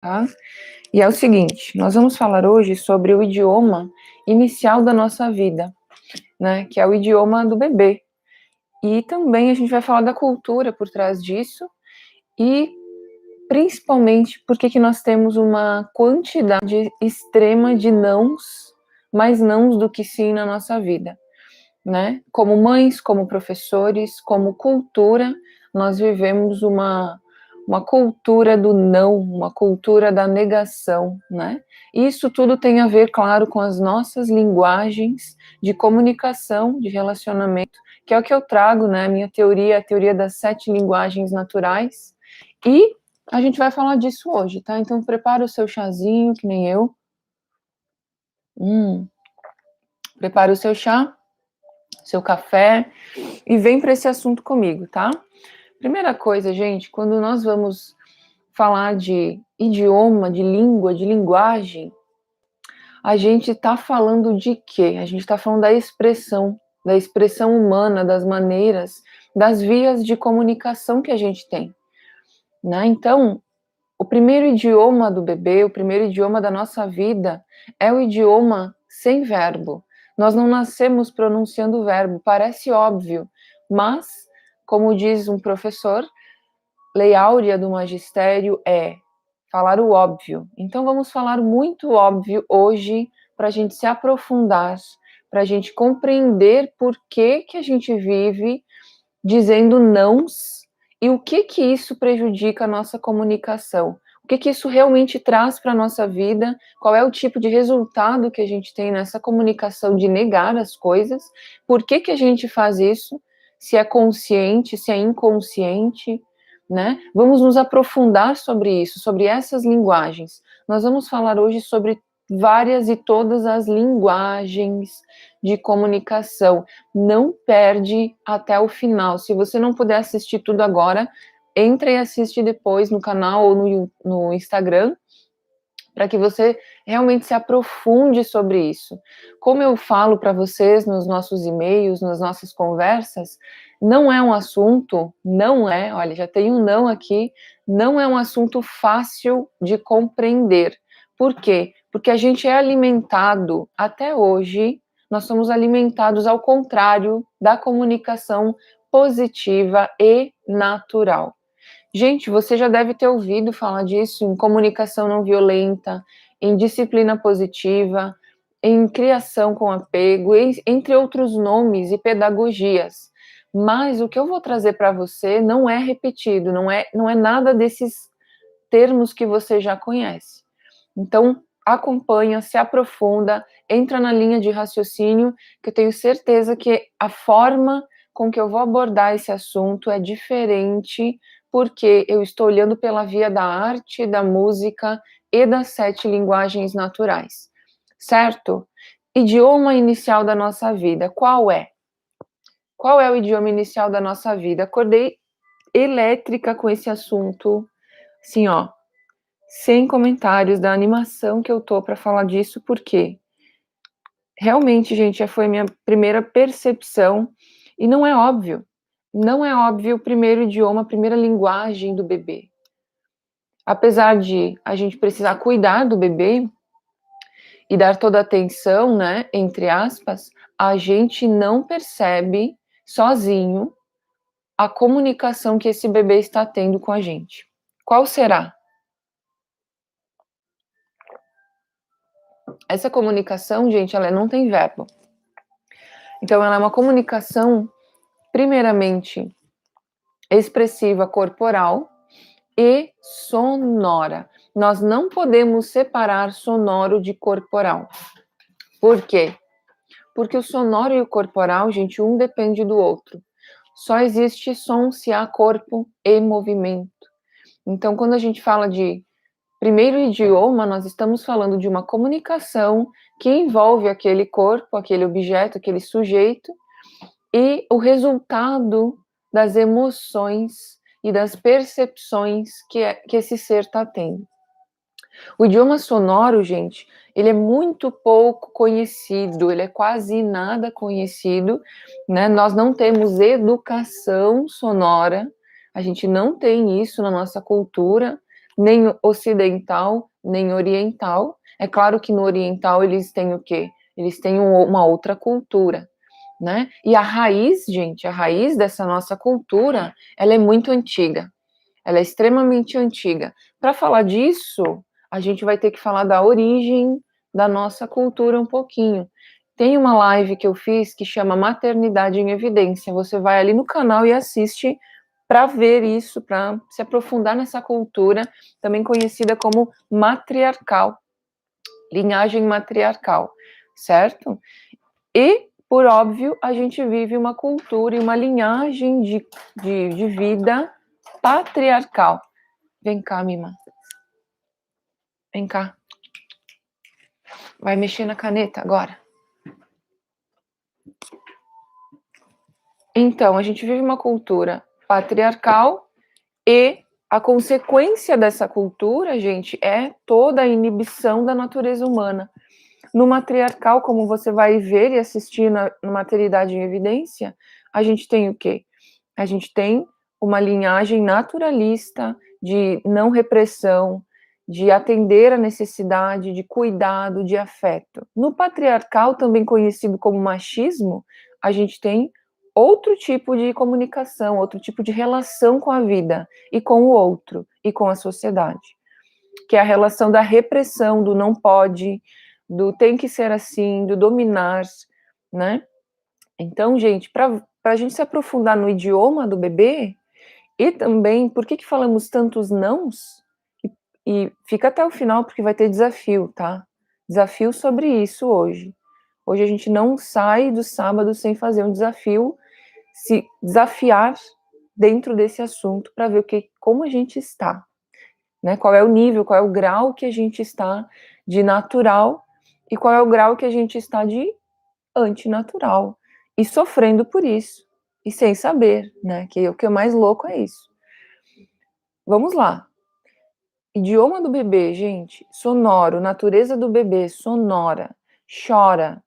Tá? E é o seguinte, nós vamos falar hoje sobre o idioma inicial da nossa vida, né, que é o idioma do bebê. E também a gente vai falar da cultura por trás disso e principalmente porque que nós temos uma quantidade extrema de nãos, mais nãos do que sim na nossa vida, né? Como mães, como professores, como cultura, nós vivemos uma cultura do não, uma cultura da negação, né? Isso tudo tem a ver, claro, com as nossas linguagens de comunicação, de relacionamento, que é o que eu trago, né? Minha teoria, a teoria das 7 linguagens naturais, e a gente vai falar disso hoje, tá? Então prepara o seu chazinho, que nem eu. Prepara o seu chá, seu café, e vem para esse assunto comigo, tá? Primeira coisa, gente, quando nós vamos falar de idioma, de língua, de linguagem, a gente está falando de quê? A gente está falando da expressão humana, das maneiras, das vias de comunicação que a gente tem, né? Então, o primeiro idioma do bebê, o primeiro idioma da nossa vida é o idioma sem verbo. Nós não nascemos pronunciando o verbo, parece óbvio, mas, como diz um professor, lei áurea do magistério é falar o óbvio. Então vamos falar muito óbvio hoje para a gente se aprofundar, para a gente compreender por que a gente vive dizendo nãos e o que isso prejudica a nossa comunicação. O que isso realmente traz para a nossa vida, qual é o tipo de resultado que a gente tem nessa comunicação de negar as coisas, por que a gente faz isso, se é consciente, se é inconsciente, né? Vamos nos aprofundar sobre isso, sobre essas linguagens. Nós vamos falar hoje sobre várias e todas as linguagens de comunicação. Não perde até o final. Se você não puder assistir tudo agora, entre e assiste depois no canal ou no Instagram, para que você realmente se aprofunde sobre isso. Como eu falo para vocês nos nossos e-mails, nas nossas conversas, não é um assunto, olha, já tem um não aqui, não é um assunto fácil de compreender. Por quê? Porque a gente é alimentado, até hoje, nós somos alimentados ao contrário da comunicação positiva e natural. Gente, você já deve ter ouvido falar disso em comunicação não violenta, em disciplina positiva, em criação com apego, entre outros nomes e pedagogias. Mas o que eu vou trazer para você não é repetido, não é nada desses termos que você já conhece. Então, acompanha, se aprofunda, entra na linha de raciocínio, que eu tenho certeza que a forma com que eu vou abordar esse assunto é diferente, porque eu estou olhando pela via da arte, da música e das 7 linguagens naturais, certo? Idioma inicial da nossa vida, qual é? Qual é o idioma inicial da nossa vida? Acordei elétrica com esse assunto, assim, ó, sem comentários da animação que eu tô para falar disso, porque realmente, gente, já foi minha primeira percepção, e não é óbvio. Não é óbvio o primeiro idioma, a primeira linguagem do bebê. Apesar de a gente precisar cuidar do bebê e dar toda a atenção, né, entre aspas, a gente não percebe sozinho a comunicação que esse bebê está tendo com a gente. Qual será? Essa comunicação, gente, ela não tem verbo. Então, ela é uma comunicação, primeiramente, expressiva corporal e sonora. Nós não podemos separar sonoro de corporal. Por quê? Porque o sonoro e o corporal, gente, um depende do outro. Só existe som se há corpo e movimento. Então, quando a gente fala de primeiro idioma, nós estamos falando de uma comunicação que envolve aquele corpo, aquele objeto, aquele sujeito, e o resultado das emoções e das percepções que esse ser está tendo. O idioma sonoro, gente, ele é muito pouco conhecido, ele é quase nada conhecido, né? Nós não temos educação sonora, a gente não tem isso na nossa cultura, nem ocidental, nem oriental. É claro que no oriental eles têm o quê? Eles têm uma outra cultura, né? E a raiz, gente, a raiz dessa nossa cultura, ela é muito antiga. Ela é extremamente antiga. Para falar disso, a gente vai ter que falar da origem da nossa cultura um pouquinho. Tem uma live que eu fiz que chama Maternidade em Evidência. Você vai ali no canal e assiste para ver isso, para se aprofundar nessa cultura, também conhecida como matriarcal, linhagem matriarcal, certo? E, por óbvio, a gente vive uma cultura e uma linhagem de vida patriarcal. Vem cá, Mima. Vem cá. Vai mexer na caneta agora. Então, a gente vive uma cultura patriarcal e a consequência dessa cultura, gente, é toda a inibição da natureza humana. No matriarcal, como você vai ver e assistir na Maternidade em Evidência, a gente tem o quê? A gente tem uma linhagem naturalista de não repressão, de atender a necessidade, de cuidado, de afeto. No patriarcal, também conhecido como machismo, a gente tem outro tipo de comunicação, outro tipo de relação com a vida e com o outro e com a sociedade, que é a relação da repressão, do não pode, do tem que ser assim, do dominar, né? Então, gente, para a gente se aprofundar no idioma do bebê, e também, por que falamos tantos nãos? E fica até o final, porque vai ter desafio, tá? Desafio sobre isso hoje. Hoje a gente não sai do sábado sem fazer um desafio, se desafiar dentro desse assunto para ver como a gente está, né? Qual é o nível, qual é o grau que a gente está de natural e qual é o grau que a gente está de antinatural e sofrendo por isso e sem saber, né? Que o que é mais louco é isso. Vamos lá. Idioma do bebê, gente, sonoro, natureza do bebê, sonora, chora,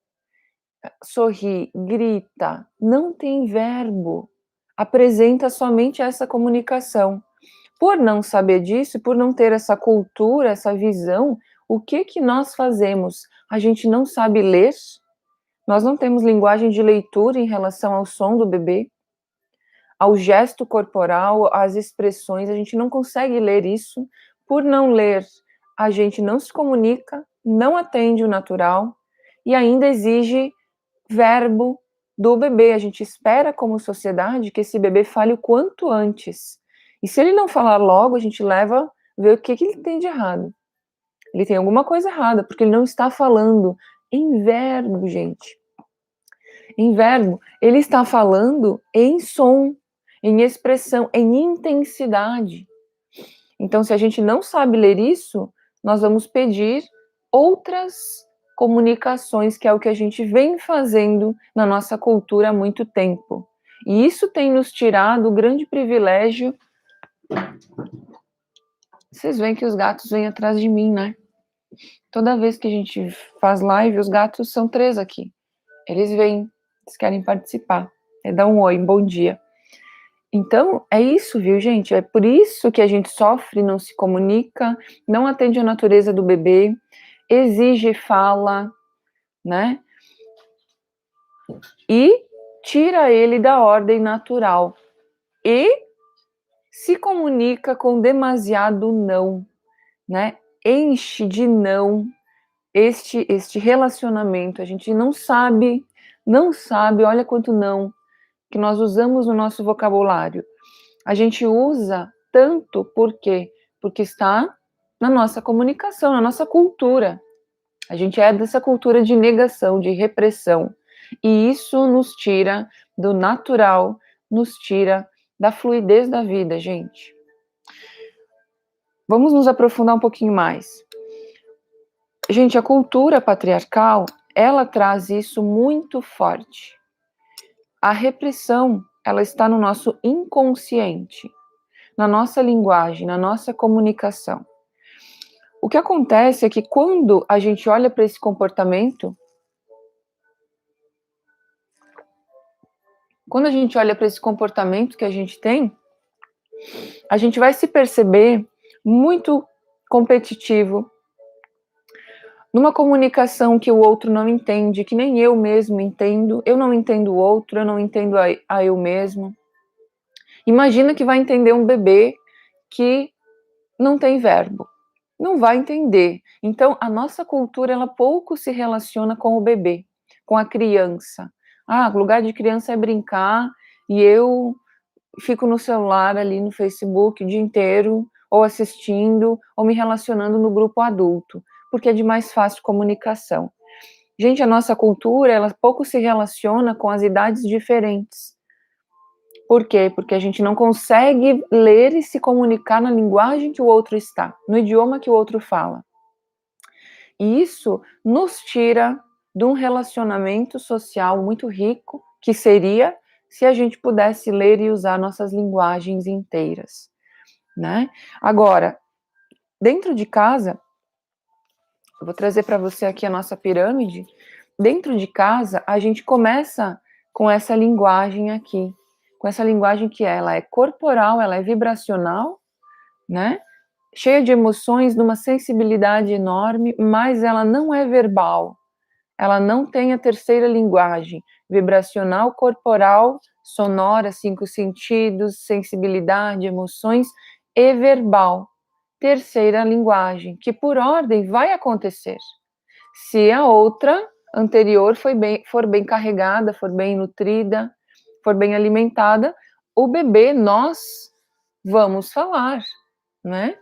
sorri, grita, não tem verbo, apresenta somente essa comunicação. Por não saber disso, por não ter essa cultura, essa visão, o que nós fazemos? A gente não sabe ler, nós não temos linguagem de leitura em relação ao som do bebê, ao gesto corporal, às expressões, a gente não consegue ler isso. Por não ler, a gente não se comunica, não atende o natural e ainda exige verbo do bebê. A gente espera, como sociedade, que esse bebê fale o quanto antes. E se ele não falar logo, a gente leva ver o que ele tem de errado. Ele tem alguma coisa errada, porque ele não está falando em verbo, gente. Em verbo, ele está falando em som, em expressão, em intensidade. Então, se a gente não sabe ler isso, nós vamos pedir outras comunicações, que é o que a gente vem fazendo na nossa cultura há muito tempo. E isso tem nos tirado o grande privilégio. Vocês veem que os gatos vêm atrás de mim, né? Toda vez que a gente faz live, os gatos são 3 aqui. Eles vêm, eles querem participar. Dá um oi, um bom dia. Então, é isso, viu, gente? É por isso que a gente sofre, não se comunica, não atende a natureza do bebê, exige fala, né? E tira ele da ordem natural. E se comunica com demasiado não, né? Enche de não este relacionamento. A gente não sabe, olha quanto não que nós usamos no nosso vocabulário. A gente usa tanto por quê? Porque está na nossa comunicação, na nossa cultura. A gente é dessa cultura de negação, de repressão. E isso nos tira do natural, nos tira da fluidez da vida, gente. Vamos nos aprofundar um pouquinho mais. Gente, a cultura patriarcal, ela traz isso muito forte. A repressão, ela está no nosso inconsciente, na nossa linguagem, na nossa comunicação. O que acontece é que quando a gente olha para esse comportamento, que a gente tem, a gente vai se perceber muito competitivo, numa comunicação que o outro não entende, que nem eu mesmo entendo, eu não entendo o outro, eu não entendo a eu mesmo. Imagina que vai entender um bebê que não tem verbo. Não vai entender. Então, a nossa cultura, ela pouco se relaciona com o bebê, com a criança. Ah, o lugar de criança é brincar e eu fico no celular ali no Facebook o dia inteiro, ou assistindo, ou me relacionando no grupo adulto, porque é de mais fácil comunicação. Gente, a nossa cultura, ela pouco se relaciona com as idades diferentes. Por quê? Porque a gente não consegue ler e se comunicar na linguagem que o outro está, no idioma que o outro fala. E isso nos tira de um relacionamento social muito rico, que seria se a gente pudesse ler e usar nossas linguagens inteiras, né? Agora, dentro de casa, eu vou trazer para você aqui a nossa pirâmide. Dentro de casa, a gente começa com essa linguagem aqui, com essa linguagem que ela é corporal, ela é vibracional, né? Cheia de emoções, de uma sensibilidade enorme, mas ela não é verbal. Ela não tem a terceira linguagem, vibracional, corporal, sonora, 5 sentidos, sensibilidade, emoções, e verbal, terceira linguagem, que por ordem vai acontecer. Se a outra anterior for bem carregada, for bem nutrida, for bem alimentada, o bebê, nós vamos falar, né?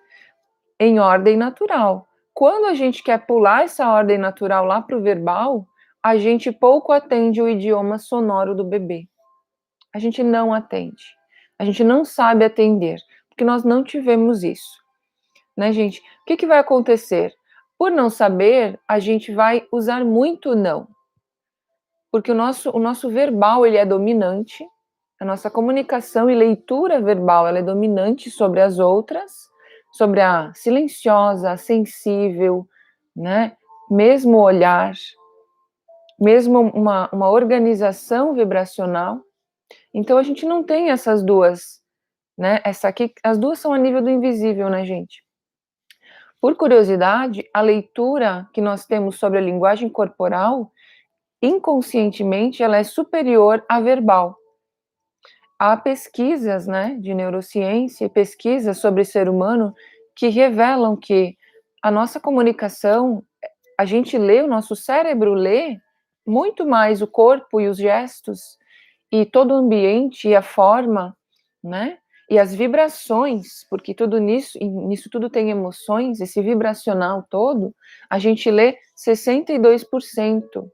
Em ordem natural. Quando a gente quer pular essa ordem natural lá para o verbal, a gente pouco atende o idioma sonoro do bebê. A gente não atende. A gente não sabe atender, porque nós não tivemos isso. Né, gente? O que vai acontecer? Por não saber, a gente vai usar muito não. Porque o nosso verbal, ele é dominante, a nossa comunicação e leitura verbal, ela é dominante sobre as outras, sobre a silenciosa, a sensível, né? Mesmo o olhar, mesmo uma organização vibracional. Então, a gente não tem essas duas, né? Essa aqui, as duas são a nível do invisível, né, gente? Por curiosidade, a leitura que nós temos sobre a linguagem corporal, inconscientemente, ela é superior à verbal. Há pesquisas, né, de neurociência e pesquisas sobre ser humano que revelam que a nossa comunicação, a gente lê, o nosso cérebro lê muito mais o corpo e os gestos e todo o ambiente e a forma, né, e as vibrações, porque tudo nisso tudo tem emoções, esse vibracional todo, a gente lê 62%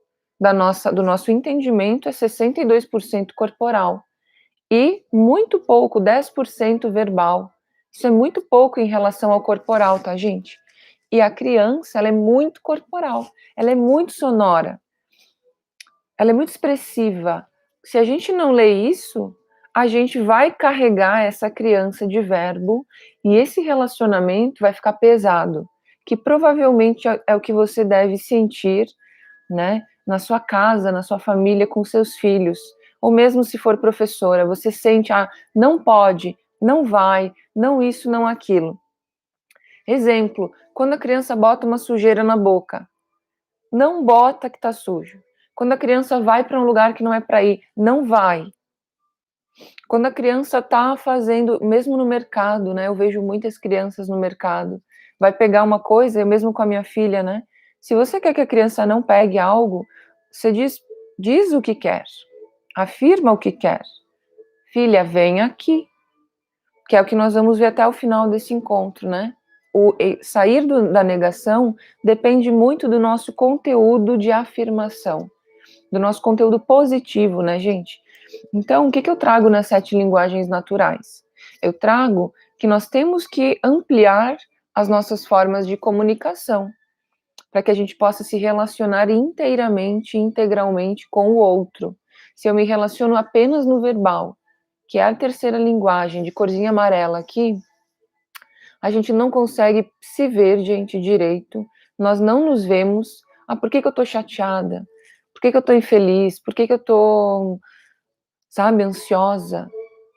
do nosso entendimento é 62% corporal. E muito pouco, 10% verbal. Isso é muito pouco em relação ao corporal, tá, gente? E a criança, ela é muito corporal, ela é muito sonora, ela é muito expressiva. Se a gente não lê isso, a gente vai carregar essa criança de verbo e esse relacionamento vai ficar pesado, que provavelmente é o que você deve sentir, né, na sua casa, na sua família, com seus filhos, ou mesmo se for professora, você sente, não pode, não vai, não isso, não aquilo. Exemplo, quando a criança bota uma sujeira na boca, não bota que tá sujo. Quando a criança vai para um lugar que não é para ir, não vai. Quando a criança tá fazendo, mesmo no mercado, né, eu vejo muitas crianças no mercado, vai pegar uma coisa, eu mesmo com a minha filha, né, se você quer que a criança não pegue algo, você diz o que quer, afirma o que quer. Filha, vem aqui, que é o que nós vamos ver até o final desse encontro, né? Sair da negação depende muito do nosso conteúdo de afirmação, do nosso conteúdo positivo, né, gente? Então, o que eu trago nas 7 linguagens naturais? Eu trago que nós temos que ampliar as nossas formas de comunicação, para que a gente possa se relacionar inteiramente, integralmente com o outro. Se eu me relaciono apenas no verbal, que é a terceira linguagem, de corzinha amarela aqui, a gente não consegue se ver, gente, direito, nós não nos vemos. Por que eu tô chateada? Por que eu tô infeliz? Por que eu tô, sabe, ansiosa?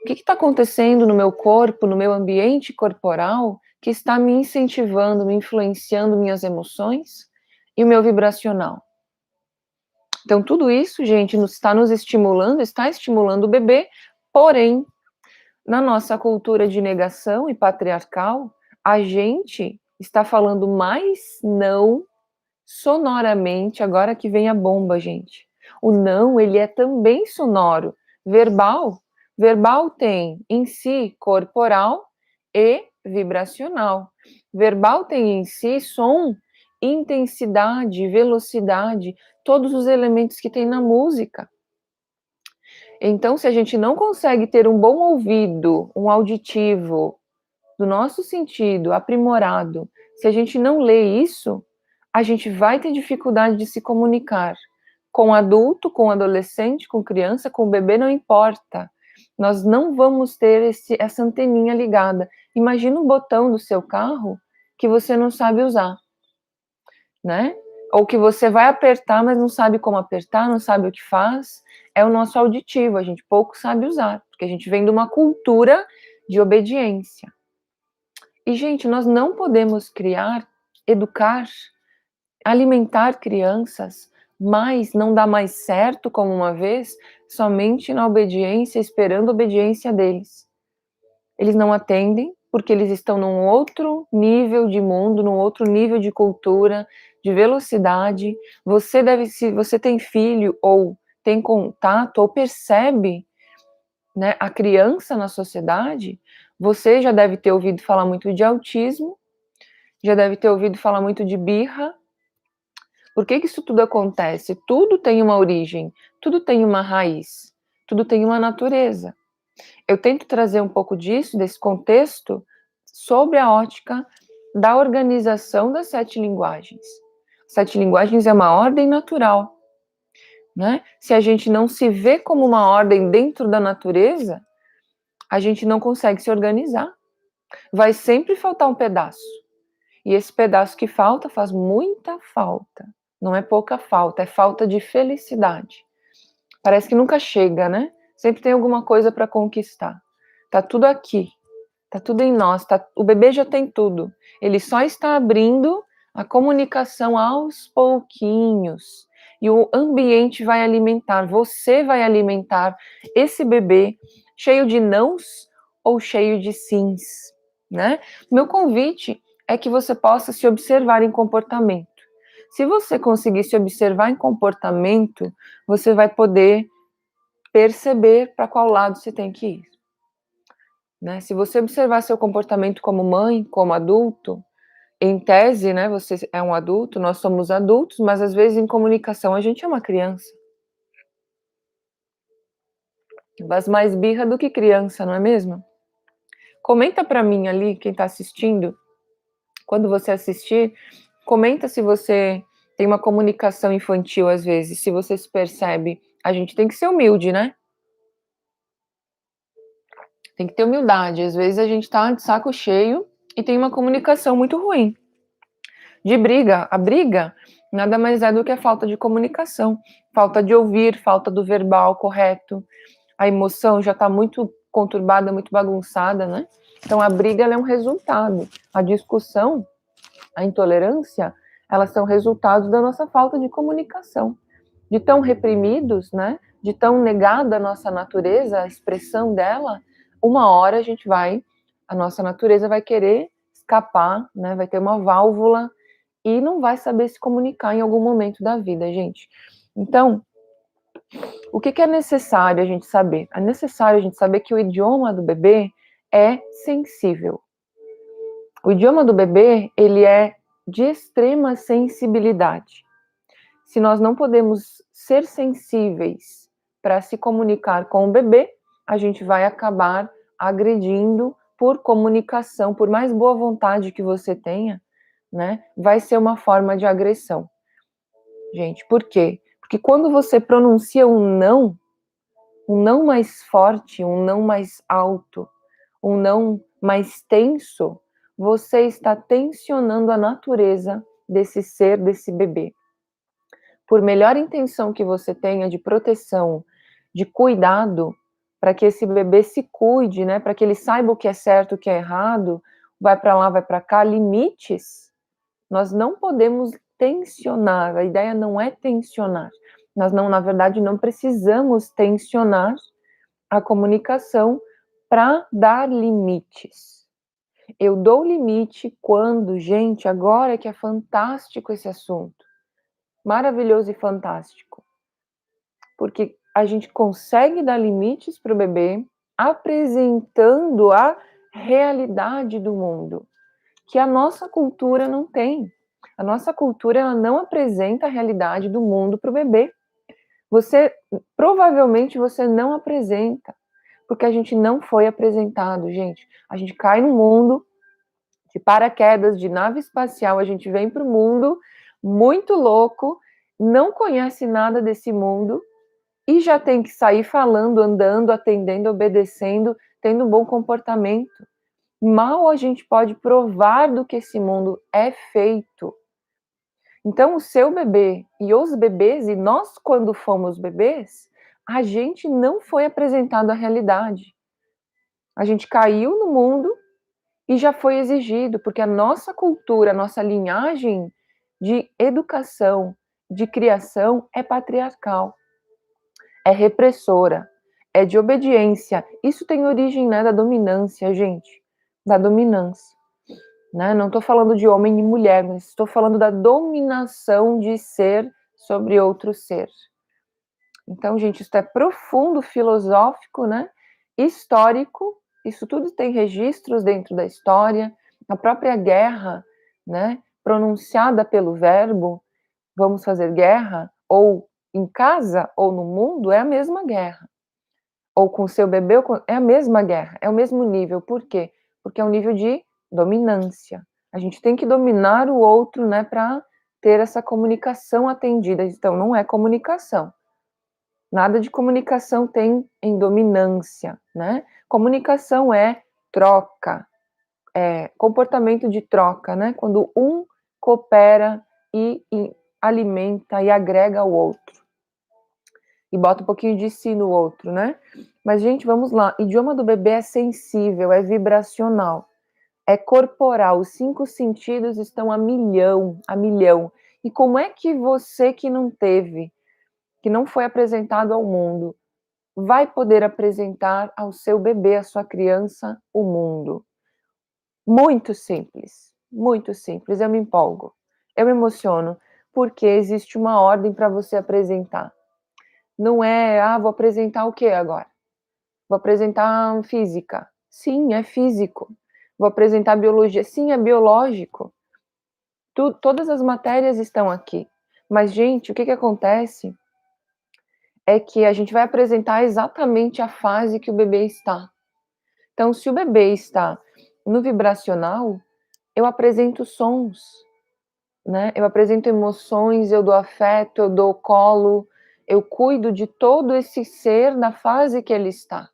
O que está acontecendo no meu corpo, no meu ambiente corporal, que está me incentivando, me influenciando minhas emoções e o meu vibracional. Então, tudo isso, gente, está nos estimulando, está estimulando o bebê, porém, na nossa cultura de negação e patriarcal, a gente está falando mais não sonoramente, agora que vem a bomba, gente. O não, ele é também sonoro. Verbal tem em si corporal e vibracional. Verbal tem em si som, intensidade, velocidade, todos os elementos que tem na música. Então, se a gente não consegue ter um bom ouvido, um auditivo do nosso sentido aprimorado, se a gente não lê isso, a gente vai ter dificuldade de se comunicar com adulto, com adolescente, com criança, com bebê, não importa. Nós não vamos ter essa anteninha ligada. Imagina um botão do seu carro que você não sabe usar, né? Ou que você vai apertar, mas não sabe como apertar, não sabe o que faz. É o nosso auditivo, a gente pouco sabe usar, porque a gente vem de uma cultura de obediência. E, gente, nós não podemos criar, educar, alimentar crianças, mas não dá mais certo como uma vez, somente na obediência, esperando a obediência deles. Eles não atendem porque eles estão num outro nível de mundo, num outro nível de cultura, de velocidade. Você deve, se você tem filho ou tem contato ou percebe, né, a criança na sociedade, você já deve ter ouvido falar muito de autismo, já deve ter ouvido falar muito de birra. Por que isso tudo acontece? Tudo tem uma origem, tudo tem uma raiz, tudo tem uma natureza. Eu tento trazer um pouco disso, desse contexto, sobre a ótica da organização das 7 linguagens. 7 linguagens é uma ordem natural, né? Se a gente não se vê como uma ordem dentro da natureza, a gente não consegue se organizar. Vai sempre faltar um pedaço. E esse pedaço que falta faz muita falta. Não é pouca falta, é falta de felicidade. Parece que nunca chega, né? Sempre tem alguma coisa para conquistar. Tá tudo aqui. Tá tudo em nós. O bebê já tem tudo. Ele só está abrindo a comunicação aos pouquinhos. E o ambiente vai alimentar, você vai alimentar esse bebê cheio de nãos ou cheio de sims, né? Meu convite é que você possa se observar em comportamento. Se você conseguir se observar em comportamento, você vai poder perceber para qual lado você tem que ir. Né? Se você observar seu comportamento como mãe, como adulto, em tese, né, você é um adulto, nós somos adultos, mas às vezes em comunicação a gente é uma criança. Faz mais birra do que criança, não é mesmo? Comenta para mim ali, quem está assistindo, quando você assistir, comenta se você tem uma comunicação infantil às vezes, se você se percebe. A gente tem que ser humilde, né? Tem que ter humildade. Às vezes a gente tá de saco cheio e tem uma comunicação muito ruim. De briga. A briga nada mais é do que a falta de comunicação. Falta de ouvir, falta do verbal correto. A emoção já está muito conturbada, muito bagunçada, né? Então a briga ela é um resultado. A discussão, a intolerância, elas são resultados da nossa falta de comunicação. De tão reprimidos, né? De tão negada a nossa natureza, a expressão dela, uma hora a nossa natureza vai querer escapar, né? Vai ter uma válvula e não vai saber se comunicar em algum momento da vida, gente. Então, o que é necessário a gente saber? É necessário a gente saber que o idioma do bebê é sensível. O idioma do bebê, ele é de extrema sensibilidade. Se nós não podemos ser sensíveis para se comunicar com o bebê, a gente vai acabar agredindo por comunicação, por mais boa vontade que você tenha, né? Vai ser uma forma de agressão. Gente, por quê? Porque quando você pronuncia um não mais forte, um não mais alto, um não mais tenso, você está tensionando a natureza desse ser, desse bebê. Por melhor intenção que você tenha de proteção, de cuidado, para que esse bebê se cuide, né, para que ele saiba o que é certo, o que é errado, vai para lá, vai para cá, limites, nós não podemos tensionar, a ideia não é tensionar, nós não, na verdade, não precisamos tensionar a comunicação para dar limites. Eu dou limite quando, gente, agora que é fantástico esse assunto, maravilhoso e fantástico, porque a gente consegue dar limites para o bebê apresentando a realidade do mundo, que a nossa cultura não tem. A nossa cultura ela não apresenta a realidade do mundo para o bebê. Provavelmente você não apresenta, porque a gente não foi apresentado, gente. A gente cai no mundo de paraquedas, de nave espacial, a gente vem para o mundo muito louco, não conhece nada desse mundo e já tem que sair falando, andando, atendendo, obedecendo, tendo um bom comportamento. Mal a gente pode provar do que esse mundo é feito. Então, o seu bebê e os bebês, e nós, quando fomos bebês, a gente não foi apresentado à realidade. A gente caiu no mundo e já foi exigido, porque a nossa cultura, a nossa linhagem de educação, de criação é patriarcal, é repressora, é de obediência. Isso tem origem, né, da dominância, gente, da dominância. Né? Não estou falando de homem e mulher, mas estou falando da dominação de ser sobre outro ser. Então, gente, isso é profundo, filosófico, né? Histórico, isso tudo tem registros dentro da história, a própria guerra, né? Pronunciada pelo verbo, vamos fazer guerra, ou em casa, ou no mundo, é a mesma guerra. Ou com o seu bebê, é a mesma guerra, é o mesmo nível. Por quê? Porque é um nível de dominância. A gente tem que dominar o outro, né, para ter essa comunicação atendida. Então, não é comunicação. Nada de comunicação tem em dominância, né? Comunicação é troca, é comportamento de troca, né? Quando um coopera e alimenta e agrega o outro. E bota um pouquinho de si no outro, né? Mas, gente, vamos lá. O idioma do bebê é sensível, é vibracional, é corporal. Os 5 sentidos estão a milhão, a milhão. E como é que você que não teve, que não foi apresentado ao mundo, vai poder apresentar ao seu bebê, à sua criança, o mundo? Muito simples, muito simples. Eu me empolgo, eu me emociono, porque existe uma ordem para você apresentar. Não é, vou apresentar o que agora? Vou apresentar física. Sim, é físico. Vou apresentar biologia. Sim, é biológico. Todas as matérias estão aqui. Mas, gente, o que acontece é que a gente vai apresentar exatamente a fase que o bebê está. Então, se o bebê está no vibracional, eu apresento sons, né? Eu apresento emoções, eu dou afeto, eu dou colo, eu cuido de todo esse ser na fase que ele está,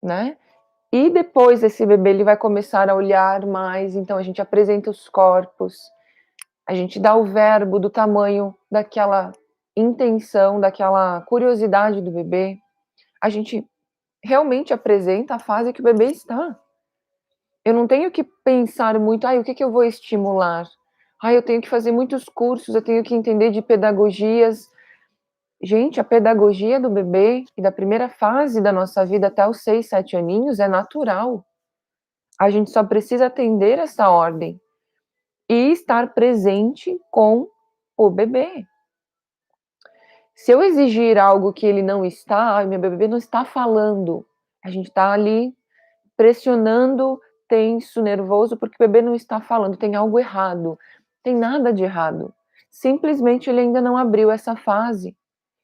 né? E depois esse bebê ele vai começar a olhar mais, então a gente apresenta os corpos, a gente dá o verbo do tamanho daquela intenção, daquela curiosidade do bebê, a gente realmente apresenta a fase que o bebê está. Eu não tenho que pensar muito, o que eu vou estimular? Eu tenho que fazer muitos cursos, eu tenho que entender de pedagogias. Gente, a pedagogia do bebê e da primeira fase da nossa vida até os 6, 7 aninhos é natural. A gente só precisa atender essa ordem e estar presente com o bebê. Se eu exigir algo que ele não está, meu bebê não está falando, a gente está ali pressionando, tenso, nervoso, porque o bebê não está falando, tem algo errado. Tem nada de errado. Simplesmente ele ainda não abriu essa fase.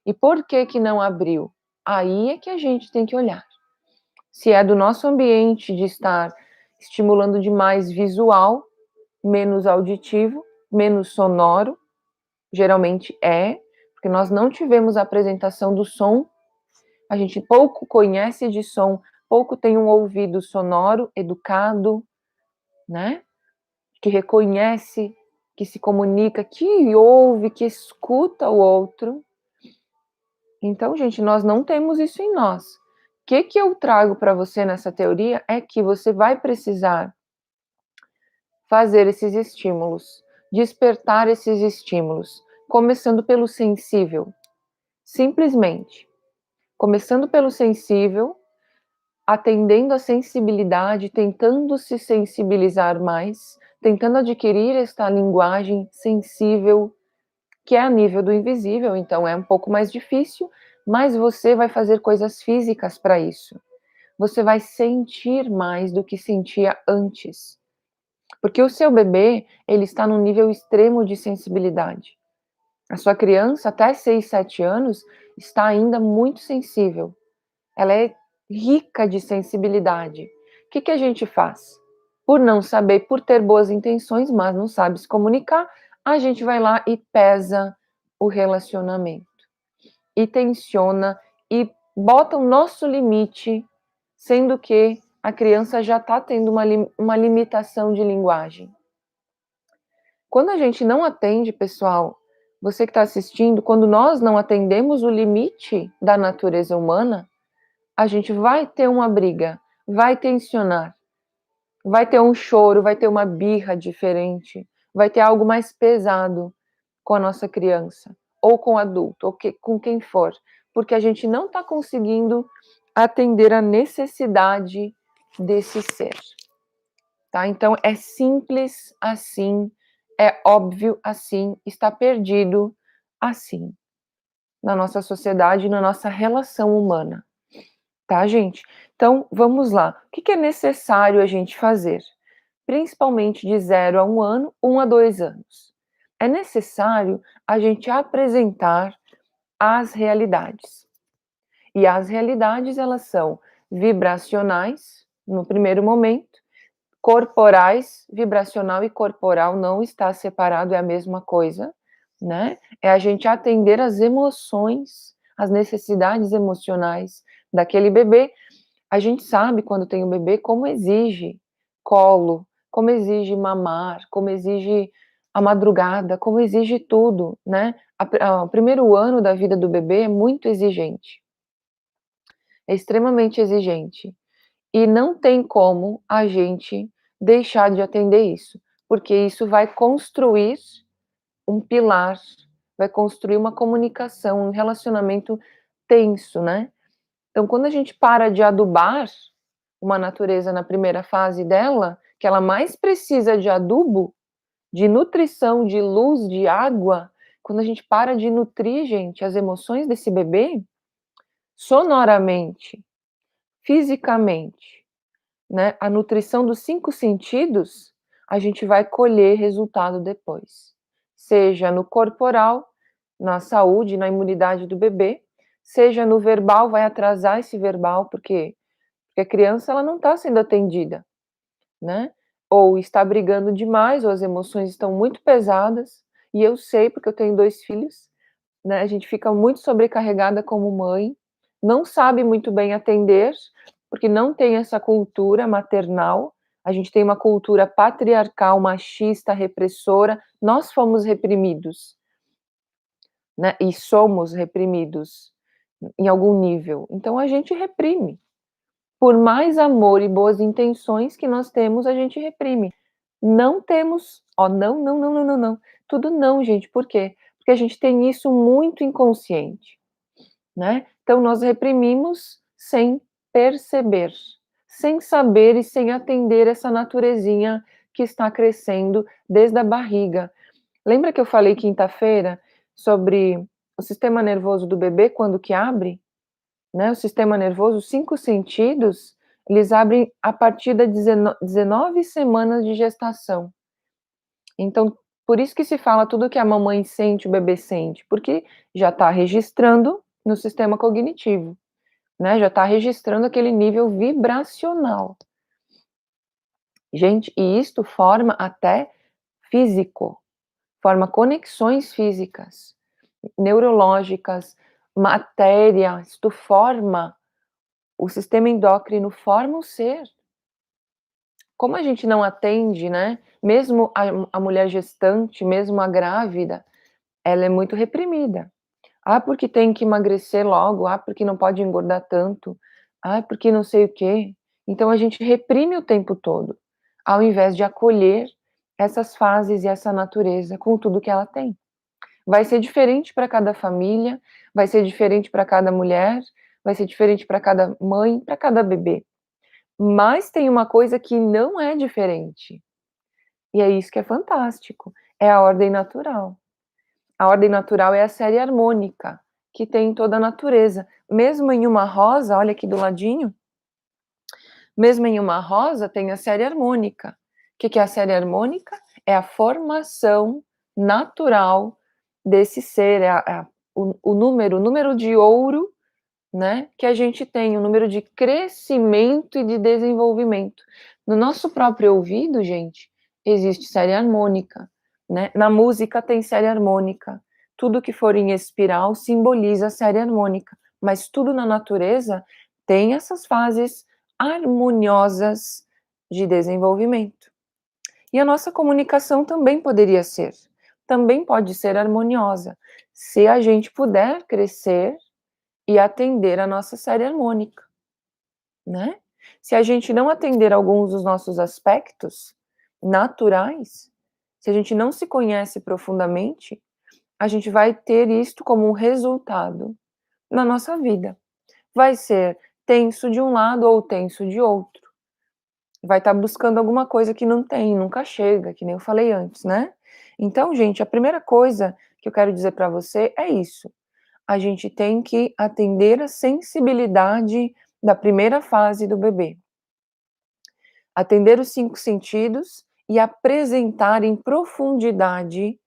E por que que não abriu? Aí é que a gente tem que olhar. Se é do nosso ambiente de estar estimulando demais visual, menos auditivo, menos sonoro, geralmente porque nós não tivemos a apresentação do som, a gente pouco conhece de som, pouco tem um ouvido sonoro, educado, né? Que reconhece, que se comunica, que ouve, que escuta o outro. Então, gente, nós não temos isso em nós. que eu trago para você nessa teoria é que você vai precisar fazer esses estímulos, despertar esses estímulos, começando pelo sensível, simplesmente. Começando pelo sensível, atendendo a sensibilidade, tentando se sensibilizar mais, tentando adquirir esta linguagem sensível, que é a nível do invisível, então é um pouco mais difícil, mas você vai fazer coisas físicas para isso. Você vai sentir mais do que sentia antes. Porque o seu bebê, ele está num nível extremo de sensibilidade. A sua criança, até 6, 7 anos, está ainda muito sensível. Ela é rica de sensibilidade. O que a gente faz? Por não saber, por ter boas intenções, mas não sabe se comunicar, a gente vai lá e pesa o relacionamento. E tensiona e bota o nosso limite, sendo que a criança já está tendo uma limitação de linguagem. Quando a gente não atende, pessoal, você que está assistindo, quando nós não atendemos o limite da natureza humana, a gente vai ter uma briga, vai tensionar, vai ter um choro, vai ter uma birra diferente, vai ter algo mais pesado com a nossa criança, ou com o adulto, ou com quem for, porque a gente não está conseguindo atender a necessidade desse ser. Tá? Então, é simples assim, é óbvio assim, está perdido assim, na nossa sociedade, na nossa relação humana. Tá, gente? Então, vamos lá. O que é necessário a gente fazer? Principalmente de 0 a 1 ano, 1 a 2 anos. É necessário a gente apresentar as realidades. E as realidades, elas são vibracionais, no primeiro momento, corporais, vibracional e corporal não está separado, é a mesma coisa, né? É a gente atender as emoções, as necessidades emocionais daquele bebê. A gente sabe quando tem um bebê como exige colo, como exige mamar, como exige a madrugada, como exige tudo, né? O primeiro ano da vida do bebê é muito exigente, é extremamente exigente. E não tem como a gente deixar de atender isso, porque isso vai construir um pilar, vai construir uma comunicação, um relacionamento tenso, né? Então, quando a gente para de adubar uma natureza na primeira fase dela, que ela mais precisa de adubo, de nutrição, de luz, de água, quando a gente para de nutrir, gente, as emoções desse bebê, sonoramente, fisicamente, né, a nutrição dos 5 sentidos, a gente vai colher resultado depois. Seja no corporal, na saúde, na imunidade do bebê, seja no verbal, vai atrasar esse verbal, porque a criança ela não está sendo atendida, né? Ou está brigando demais, ou as emoções estão muito pesadas, e eu sei, porque eu tenho 2 filhos, né, a gente fica muito sobrecarregada como mãe, não sabe muito bem atender, porque não tem essa cultura maternal, a gente tem uma cultura patriarcal, machista, repressora, nós fomos reprimidos, né, e somos reprimidos em algum nível, então a gente reprime. Por mais amor e boas intenções que nós temos, a gente reprime. Não temos, ó, não, não, não, não, não, não. Tudo não, gente. Por quê? Porque a gente tem isso muito inconsciente, né? Então nós reprimimos sem perceber, sem saber e sem atender essa naturezinha que está crescendo desde a barriga. Lembra que eu falei quinta-feira sobre o sistema nervoso do bebê quando que abre? Né, o sistema nervoso, os 5 sentidos, eles abrem a partir das 19 semanas de gestação. Então, por isso que se fala tudo que a mamãe sente, o bebê sente, porque já está registrando no sistema cognitivo, né, já está registrando aquele nível vibracional. Gente, e isto forma até físico, forma conexões físicas, neurológicas, matéria, isto forma o sistema endócrino, forma o ser. Como a gente não atende, né, mesmo a mulher gestante, mesmo a grávida, ela é muito reprimida. Ah, porque tem que emagrecer logo, ah, porque não pode engordar tanto. Ai, porque não sei o quê. Então a gente reprime o tempo todo, ao invés de acolher essas fases e essa natureza com tudo que ela tem. Vai ser diferente para cada família, vai ser diferente para cada mulher, vai ser diferente para cada mãe, para cada bebê. Mas tem uma coisa que não é diferente, e é isso que é fantástico, é a ordem natural. A ordem natural é a série harmônica, que tem em toda a natureza. Mesmo em uma rosa, olha aqui do ladinho, mesmo em uma rosa tem a série harmônica. O que é a série harmônica? É a formação natural desse ser, o número de ouro, né, que a gente tem, o número de crescimento e de desenvolvimento. No nosso próprio ouvido, gente, existe série harmônica, né? Na música tem série harmônica. Tudo que for em espiral simboliza a série harmônica, mas tudo na natureza tem essas fases harmoniosas de desenvolvimento. E a nossa comunicação também poderia ser, também pode ser harmoniosa, se a gente puder crescer e atender a nossa série harmônica, né. Se a gente não atender alguns dos nossos aspectos naturais, se a gente não se conhece profundamente, a gente vai ter isto como um resultado na nossa vida. Vai ser tenso de um lado ou tenso de outro. Vai estar buscando alguma coisa que não tem, nunca chega, que nem eu falei antes, né. Então, gente, a primeira coisa que eu quero dizer para você é isso: a gente tem que atender a sensibilidade da primeira fase do bebê. Atender os 5 sentidos e apresentar em profundidade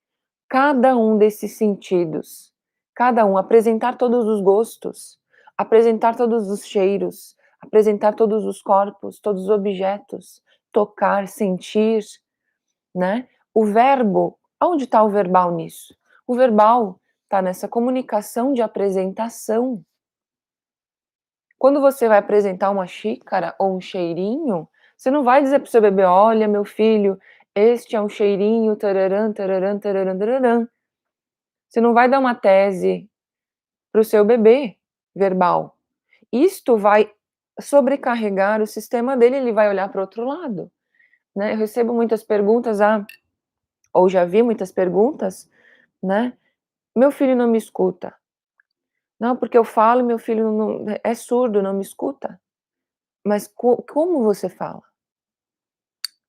cada um desses sentidos. Cada um, apresentar todos os gostos, apresentar todos os cheiros, apresentar todos os corpos, todos os objetos, tocar, sentir, né. O verbo, aonde está o verbal nisso? O verbal está nessa comunicação de apresentação. Quando você vai apresentar uma xícara ou um cheirinho, você não vai dizer para o seu bebê: "Olha, meu filho, este é um cheirinho, tararã, tararã, tararã, tararã". Você não vai dar uma tese para o seu bebê verbal. Isto vai sobrecarregar o sistema dele, ele vai olhar para o outro lado, né. Eu recebo muitas perguntas, ou já vi muitas perguntas, né: "Meu filho não me escuta". "Não, porque eu falo e meu filho não é surdo, não me escuta". Mas como você fala?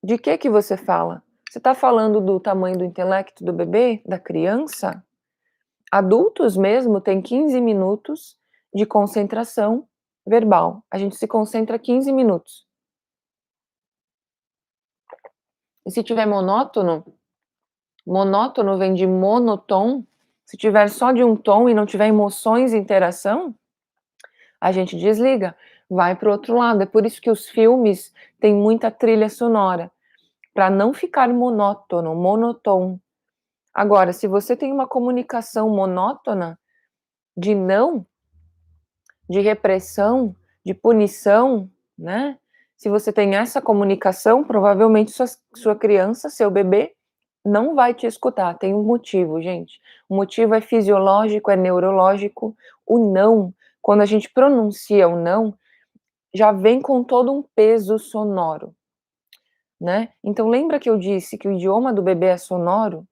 De que você fala? Você está falando do tamanho do intelecto do bebê, da criança? Adultos mesmo têm 15 minutos de concentração verbal. A gente se concentra 15 minutos. E se tiver monótono, monótono vem de monotom, se tiver só de um tom e não tiver emoções e interação, a gente desliga, vai para o outro lado. É por isso que os filmes têm muita trilha sonora, para não ficar monótono, monotom. Agora, se você tem uma comunicação monótona, de não, de repressão, de punição, né, se você tem essa comunicação, provavelmente sua criança, seu bebê, não vai te escutar. Tem um motivo, gente. O motivo é fisiológico, é neurológico. O não, quando a gente pronuncia o não, já vem com todo um peso sonoro, né. Então lembra que eu disse que o idioma do bebê é sonoro?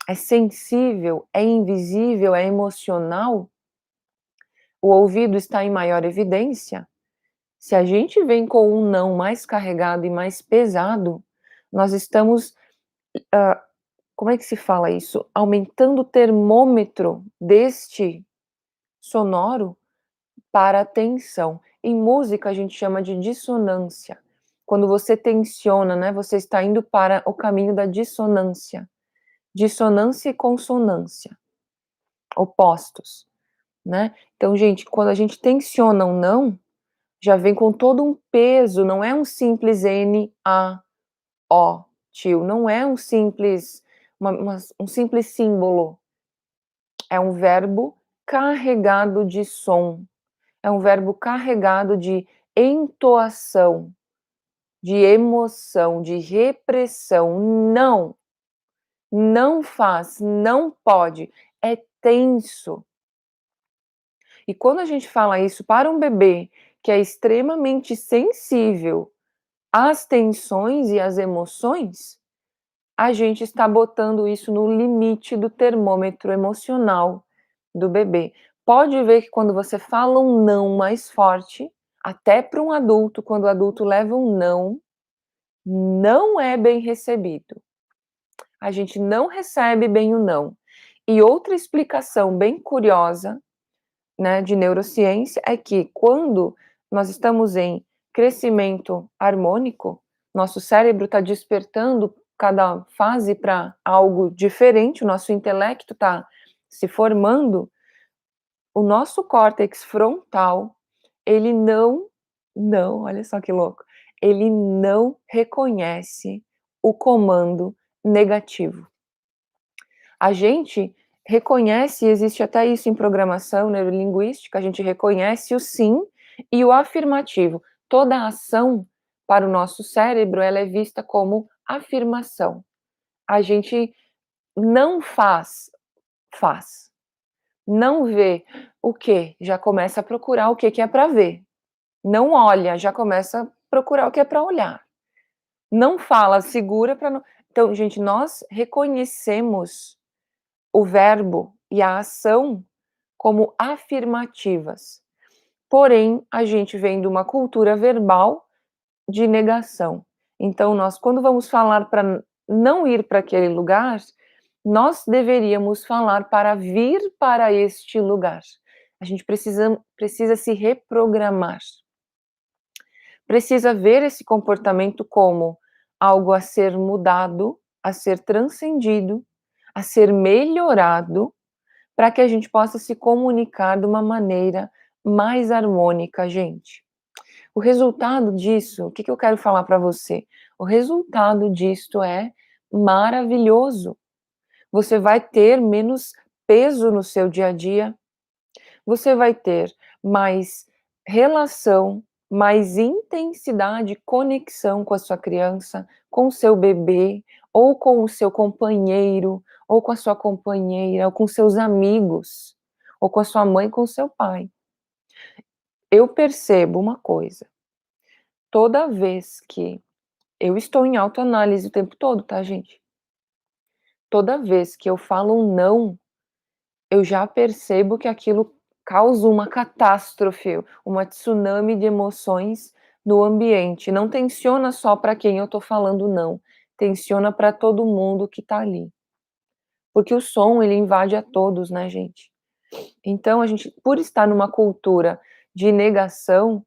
É sensível, é invisível, é emocional, o ouvido está em maior evidência. Se a gente vem com um não mais carregado e mais pesado, nós estamos, hã, como é que se fala isso? Aumentando o termômetro deste sonoro para a tensão. Em música a gente chama de dissonância. Quando você tensiona, né, você está indo para o caminho da dissonância. Dissonância e consonância, opostos. Né. Então, gente, quando a gente tensiona um não, já vem com todo um peso, não é um simples N, A, O, tio, não é um simples um simples símbolo, é um verbo carregado de som, é um verbo carregado de entoação, de emoção, de repressão. Não, não faz, não pode, é tenso. E quando a gente fala isso para um bebê que é extremamente sensível às tensões e às emoções, a gente está botando isso no limite do termômetro emocional do bebê. Pode ver que quando você fala um não mais forte, até para um adulto, quando o adulto leva um não é bem recebido. A gente não recebe bem o não. E outra explicação bem curiosa, né, de neurociência é que quando nós estamos em crescimento harmônico, nosso cérebro está despertando cada fase para algo diferente, o nosso intelecto está se formando, o nosso córtex frontal, ele não, olha só que louco, ele não reconhece o comando negativo. A gente reconhece, existe até isso em programação neurolinguística, a gente reconhece o sim e o afirmativo. Toda ação para o nosso cérebro, ela é vista como afirmação. A gente não faz. Não vê o quê? Já começa a procurar o que que é para ver. Não olha, já começa a procurar o que é para olhar. Não fala, segura para não. Então, gente, nós reconhecemos o verbo e a ação como afirmativas. Porém, a gente vem de uma cultura verbal de negação. Então, nós, quando vamos falar para não ir para aquele lugar, nós deveríamos falar para vir para este lugar. A gente precisa se reprogramar. Precisa ver esse comportamento como algo a ser mudado, a ser transcendido, a ser melhorado, para que a gente possa se comunicar de uma maneira mais harmônica, gente. O resultado disso, o que eu quero falar para você? O resultado disto é maravilhoso. Você vai ter menos peso no seu dia a dia, você vai ter mais relação, mais intensidade, conexão com a sua criança, com o seu bebê, ou com o seu companheiro, ou com a sua companheira, ou com seus amigos, ou com a sua mãe, com o seu pai. Eu percebo uma coisa, toda vez que eu estou em autoanálise o tempo todo, tá, gente? Toda vez que eu falo um não, eu já percebo que aquilo causa uma catástrofe, uma tsunami de emoções no ambiente. Não tensiona só para quem eu tô falando não, tensiona para todo mundo que tá ali. Porque o som, ele invade a todos, né, gente? Então a gente, por estar numa cultura de negação,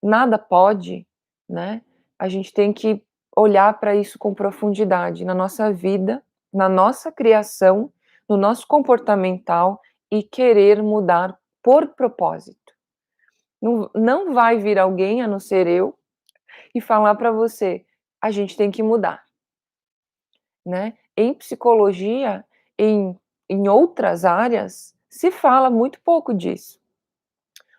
nada pode, né, a gente tem que olhar para isso com profundidade na nossa vida, na nossa criação, no nosso comportamental e querer mudar por propósito. Não vai vir alguém, a não ser eu, e falar para você: "A gente tem que mudar", né. Em psicologia, em outras áreas, se fala muito pouco disso.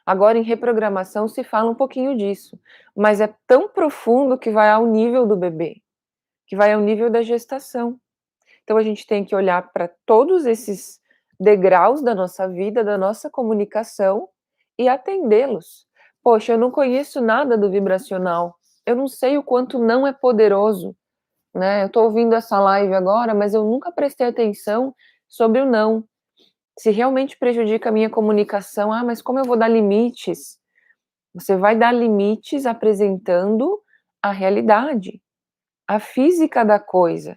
Agora em reprogramação se fala um pouquinho disso, mas é tão profundo que vai ao nível do bebê, que vai ao nível da gestação. Então a gente tem que olhar para todos esses degraus da nossa vida, da nossa comunicação e atendê-los. Poxa, eu não conheço nada do vibracional, eu não sei o quanto não é poderoso, né? Eu estou ouvindo essa live agora, mas eu nunca prestei atenção sobre o não. Se realmente prejudica a minha comunicação, mas como eu vou dar limites? Você vai dar limites apresentando a realidade, a física da coisa.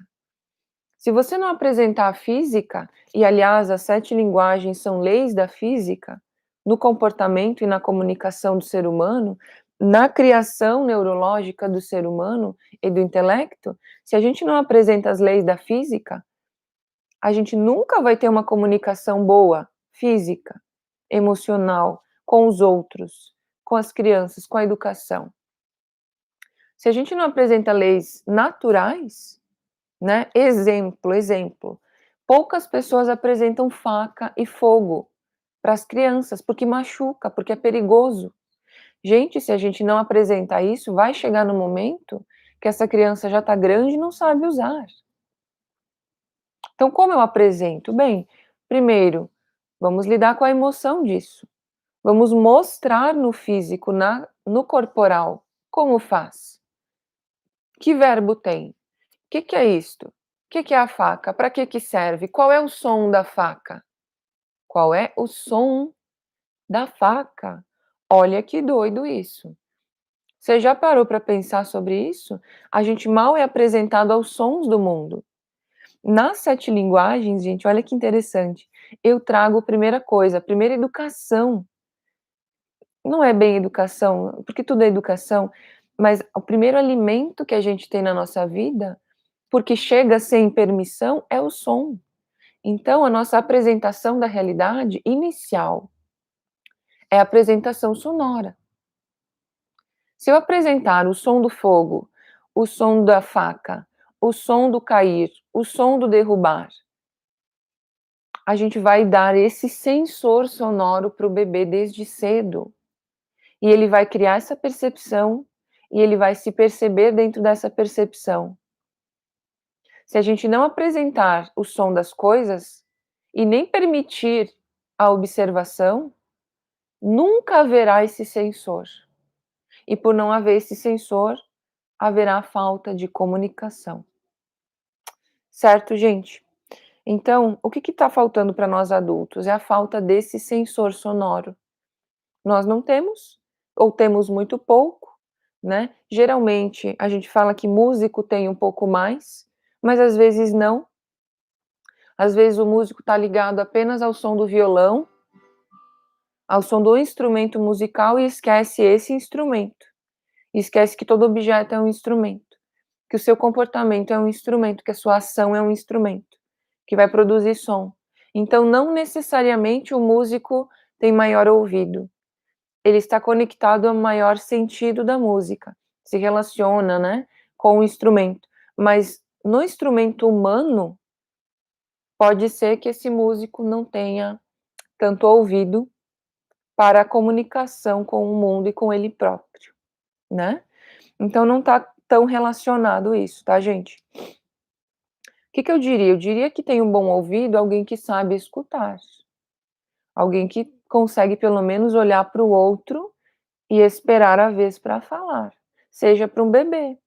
Se você não apresentar a física, e aliás as 7 linguagens são leis da física, no comportamento e na comunicação do ser humano, na criação neurológica do ser humano e do intelecto, se a gente não apresenta as leis da física, a gente nunca vai ter uma comunicação boa, física, emocional, com os outros, com as crianças, com a educação. Se a gente não apresenta leis naturais, né? Exemplo. Poucas pessoas apresentam faca e fogo para as crianças, porque machuca, porque é perigoso. Gente, se a gente não apresentar isso, vai chegar no momento que essa criança já está grande e não sabe usar. Então, como eu apresento? Bem, primeiro, vamos lidar com a emoção disso. Vamos mostrar no físico, no corporal, como faz. Que verbo tem? O que é isto? O que é a faca? Para que serve? Qual é o som da faca? Qual é o som da faca? Olha que doido isso. Você já parou para pensar sobre isso? A gente mal é apresentado aos sons do mundo. Nas 7 linguagens, gente, olha que interessante, eu trago a primeira coisa, a primeira educação. Não é bem educação, porque tudo é educação, mas o primeiro alimento que a gente tem na nossa vida, porque chega sem permissão, é o som. Então a nossa apresentação da realidade inicial é a apresentação sonora. Se eu apresentar o som do fogo, o som da faca, o som do cair, o som do derrubar, a gente vai dar esse sensor sonoro para o bebê desde cedo. E ele vai criar essa percepção e ele vai se perceber dentro dessa percepção. Se a gente não apresentar o som das coisas e nem permitir a observação, nunca haverá esse sensor. E por não haver esse sensor, haverá falta de comunicação. Certo, gente? Então, o que está faltando para nós adultos? É a falta desse sensor sonoro. Nós não temos, ou temos muito pouco, né? Geralmente, a gente fala que músico tem um pouco mais, mas às vezes não. Às vezes o músico está ligado apenas ao som do violão, ao som do instrumento musical e esquece esse instrumento. E esquece que todo objeto é um instrumento, que o seu comportamento é um instrumento, que a sua ação é um instrumento, que vai produzir som. Então, não necessariamente o músico tem maior ouvido. Ele está conectado ao maior sentido da música, se relaciona, né, com o instrumento. Mas no instrumento humano, pode ser que esse músico não tenha tanto ouvido para a comunicação com o mundo e com ele próprio, né? Então não está tão relacionado isso, tá, gente? O que eu diria? Eu diria que tem um bom ouvido alguém que sabe escutar. Alguém que consegue pelo menos olhar para o outro e esperar a vez para falar. Seja para um bebê,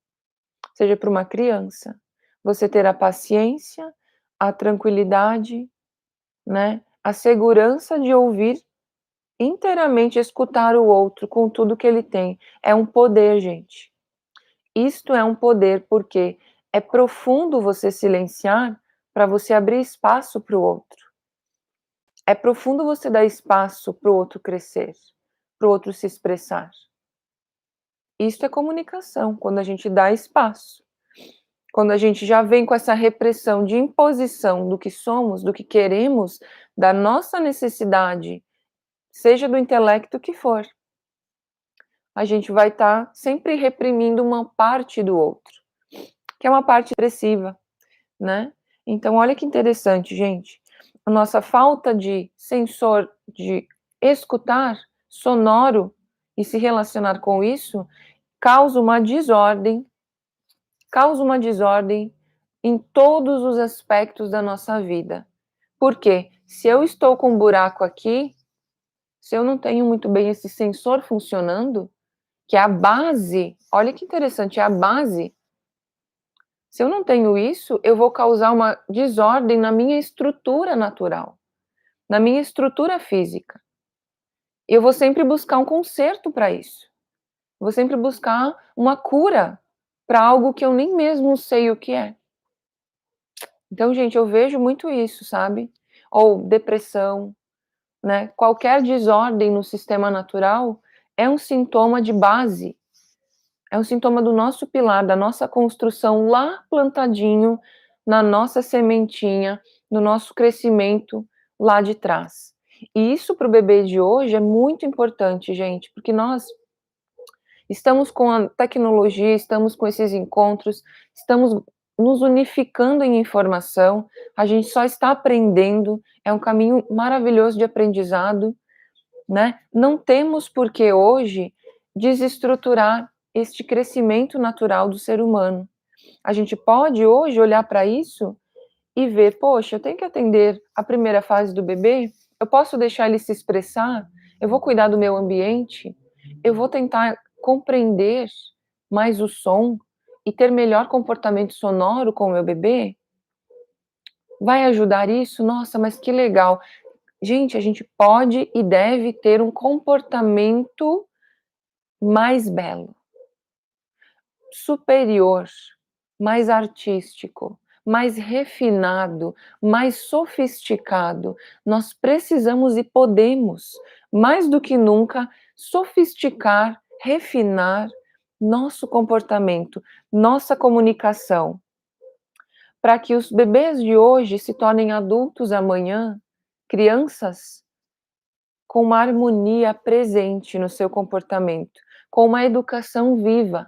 seja para uma criança. Você ter a paciência, a tranquilidade, né, a segurança de ouvir inteiramente, escutar o outro com tudo que ele tem. É um poder, gente. Isto é um poder, porque é profundo você silenciar para você abrir espaço para o outro. É profundo você dar espaço para o outro crescer, para o outro se expressar. Isso é comunicação, quando a gente dá espaço. Quando a gente já vem com essa repressão de imposição do que somos, do que queremos, da nossa necessidade, seja do intelecto que for, a gente vai estar sempre reprimindo uma parte do outro, que é uma parte expressiva, né? Então, olha que interessante, gente. A nossa falta de sensor, de escutar sonoro e se relacionar com isso, causa uma desordem em todos os aspectos da nossa vida. Por quê? Se eu estou com um buraco aqui, se eu não tenho muito bem esse sensor funcionando, que é a base, olha que interessante, é a base. Se eu não tenho isso, eu vou causar uma desordem na minha estrutura natural, na minha estrutura física. Eu vou sempre buscar um conserto para isso. Vou sempre buscar uma cura para algo que eu nem mesmo sei o que é. Então, gente, eu vejo muito isso, sabe? Ou depressão, né? Qualquer desordem no sistema natural é um sintoma de base. É um sintoma do nosso pilar, da nossa construção lá plantadinho na nossa sementinha, no nosso crescimento lá de trás. E isso para o bebê de hoje é muito importante, gente, porque nós estamos com a tecnologia, estamos com esses encontros, estamos nos unificando em informação, a gente só está aprendendo, é um caminho maravilhoso de aprendizado, né? Não temos por que hoje desestruturar este crescimento natural do ser humano. A gente pode hoje olhar para isso e ver, poxa, eu tenho que atender a primeira fase do bebê, eu posso deixar ele se expressar, eu vou cuidar do meu ambiente, eu vou tentar compreender mais o som e ter melhor comportamento sonoro com o meu bebê? Vai ajudar isso? Nossa, mas que legal. Gente, a gente pode e deve ter um comportamento mais belo, superior, mais artístico, mais refinado, mais sofisticado. Nós precisamos e podemos, mais do que nunca, sofisticar, refinar nosso comportamento, nossa comunicação, para que os bebês de hoje se tornem adultos amanhã, crianças com uma harmonia presente no seu comportamento, com uma educação viva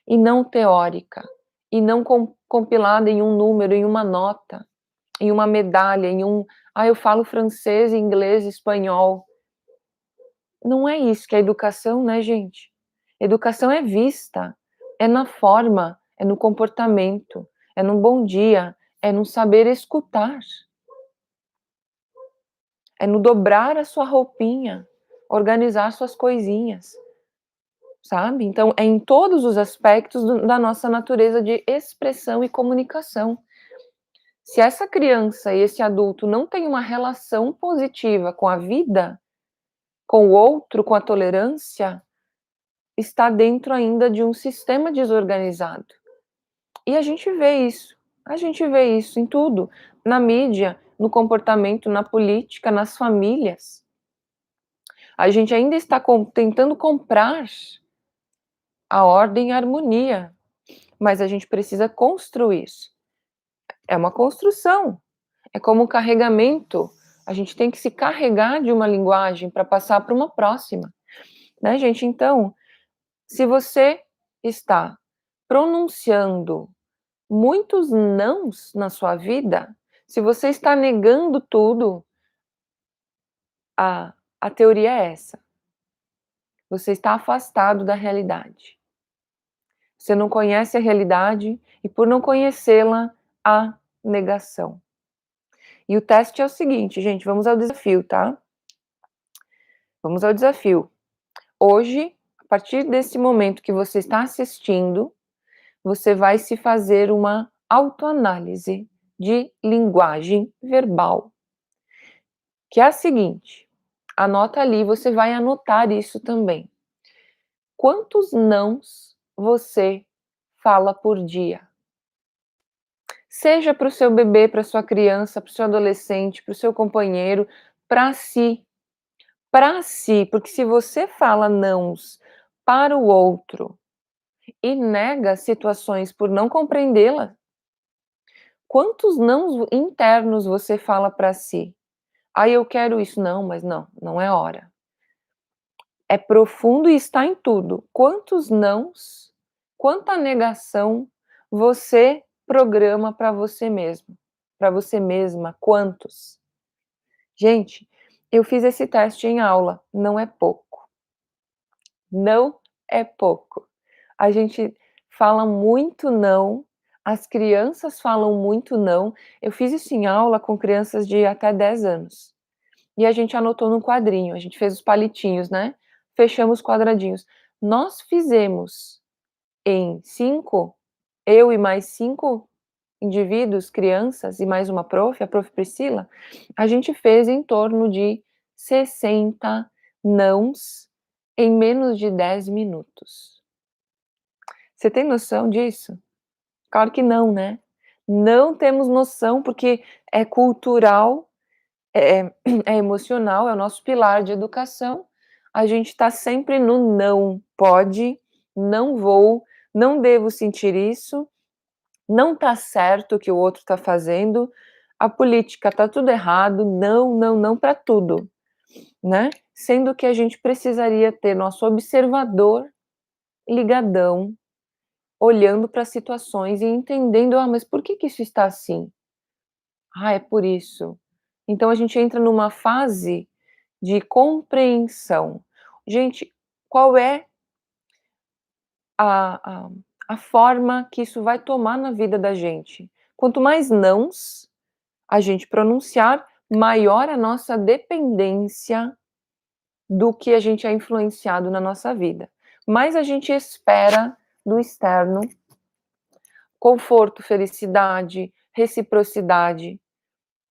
e não teórica, e não compilada em um número, em uma nota, em uma medalha, eu falo francês, inglês, espanhol. Não é isso que é educação, né, gente? Educação é vista, é na forma, é no comportamento, é no bom dia, é no saber escutar, é no dobrar a sua roupinha, organizar suas coisinhas, sabe? Então, é em todos os aspectos da nossa natureza de expressão e comunicação. Se essa criança e esse adulto não têm uma relação positiva com a vida, com o outro, com a tolerância, está dentro ainda de um sistema desorganizado. E a gente vê isso em tudo, na mídia, no comportamento, na política, nas famílias. A gente ainda está tentando comprar a ordem e a harmonia, mas a gente precisa construir. É uma construção, é como um carregamento. A gente tem que se carregar de uma linguagem para passar para uma próxima, né, gente? Então, se você está pronunciando muitos nãos na sua vida, se você está negando tudo, a teoria é essa. Você está afastado da realidade. Você não conhece a realidade e, por não conhecê-la, há negação. E o teste é o seguinte, gente, vamos ao desafio, tá? Vamos ao desafio. Hoje, a partir desse momento que você está assistindo, você vai se fazer uma autoanálise de linguagem verbal, que é a seguinte, anota ali, você vai anotar isso também. Quantos nãos você fala por dia? Seja para o seu bebê, para sua criança, para o seu adolescente, para o seu companheiro, para si. Para si, porque se você fala nãos para o outro e nega situações por não compreendê-la, quantos nãos internos você fala para si? "Ah, eu quero isso", não, mas não é hora. É profundo e está em tudo. Quantos nãos, quanta negação você programa para você mesmo, para você mesma, quantos? Gente, eu fiz esse teste em aula, não é pouco. Não é pouco. A gente fala muito não, as crianças falam muito não. Eu fiz isso em aula com crianças de até 10 anos. E a gente anotou num quadrinho, a gente fez os palitinhos, né, fechamos os quadradinhos. Nós fizemos em 5, eu e mais 5 indivíduos, crianças e mais uma prof, a prof Priscila, a gente fez em torno de 60 nãos em menos de 10 minutos. Você tem noção disso? Claro que não, né? Não temos noção, porque é cultural, é emocional, é o nosso pilar de educação. A gente está sempre no não pode, não vou, não devo sentir isso, não está certo o que o outro está fazendo, a política está tudo errado, não, não, não para tudo, né? Sendo que a gente precisaria ter nosso observador ligadão, olhando para as situações e entendendo, mas por que isso está assim? Ah, é por isso. Então a gente entra numa fase de compreensão. Gente, qual é a, a, a forma que isso vai tomar na vida da gente? Quanto mais nãos a gente pronunciar, maior a nossa dependência do que a gente é influenciado na nossa vida. Mais a gente espera do externo conforto, felicidade, reciprocidade,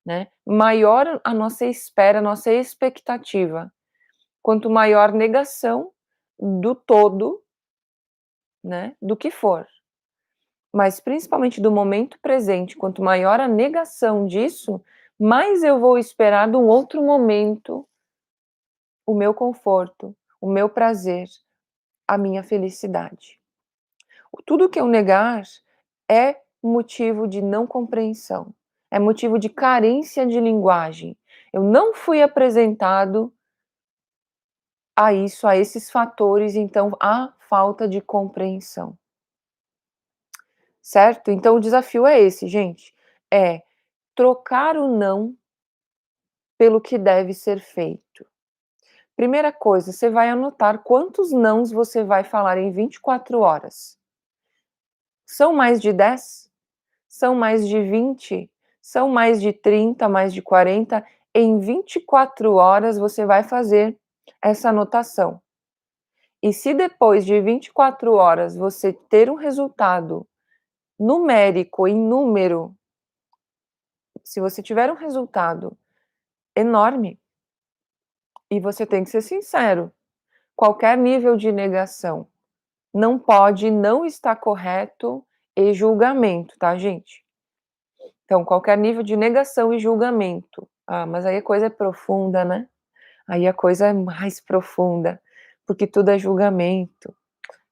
né? Maior a nossa espera, a nossa expectativa. Quanto maior negação do todo, né, do que for. Mas principalmente do momento presente, quanto maior a negação disso, mais eu vou esperar de um outro momento o meu conforto, o meu prazer, a minha felicidade. Tudo que eu negar é motivo de não compreensão, é motivo de carência de linguagem. Eu não fui apresentado a isso, a esses fatores, então há falta de compreensão. Certo? Então o desafio é esse, gente, é trocar o não pelo que deve ser feito. Primeira coisa, você vai anotar quantos nãos você vai falar em 24 horas. São mais de 10? São mais de 20? São mais de 30, mais de 40? Em 24 horas você vai fazer essa anotação. E se depois de 24 horas você ter um resultado numérico, em número, se você tiver um resultado enorme, e você tem que ser sincero, qualquer nível de negação não pode não estar correto e julgamento, tá, gente? Então, qualquer nível de negação e julgamento. Ah, mas aí a coisa é profunda, né? Aí a coisa é mais profunda, porque tudo é julgamento,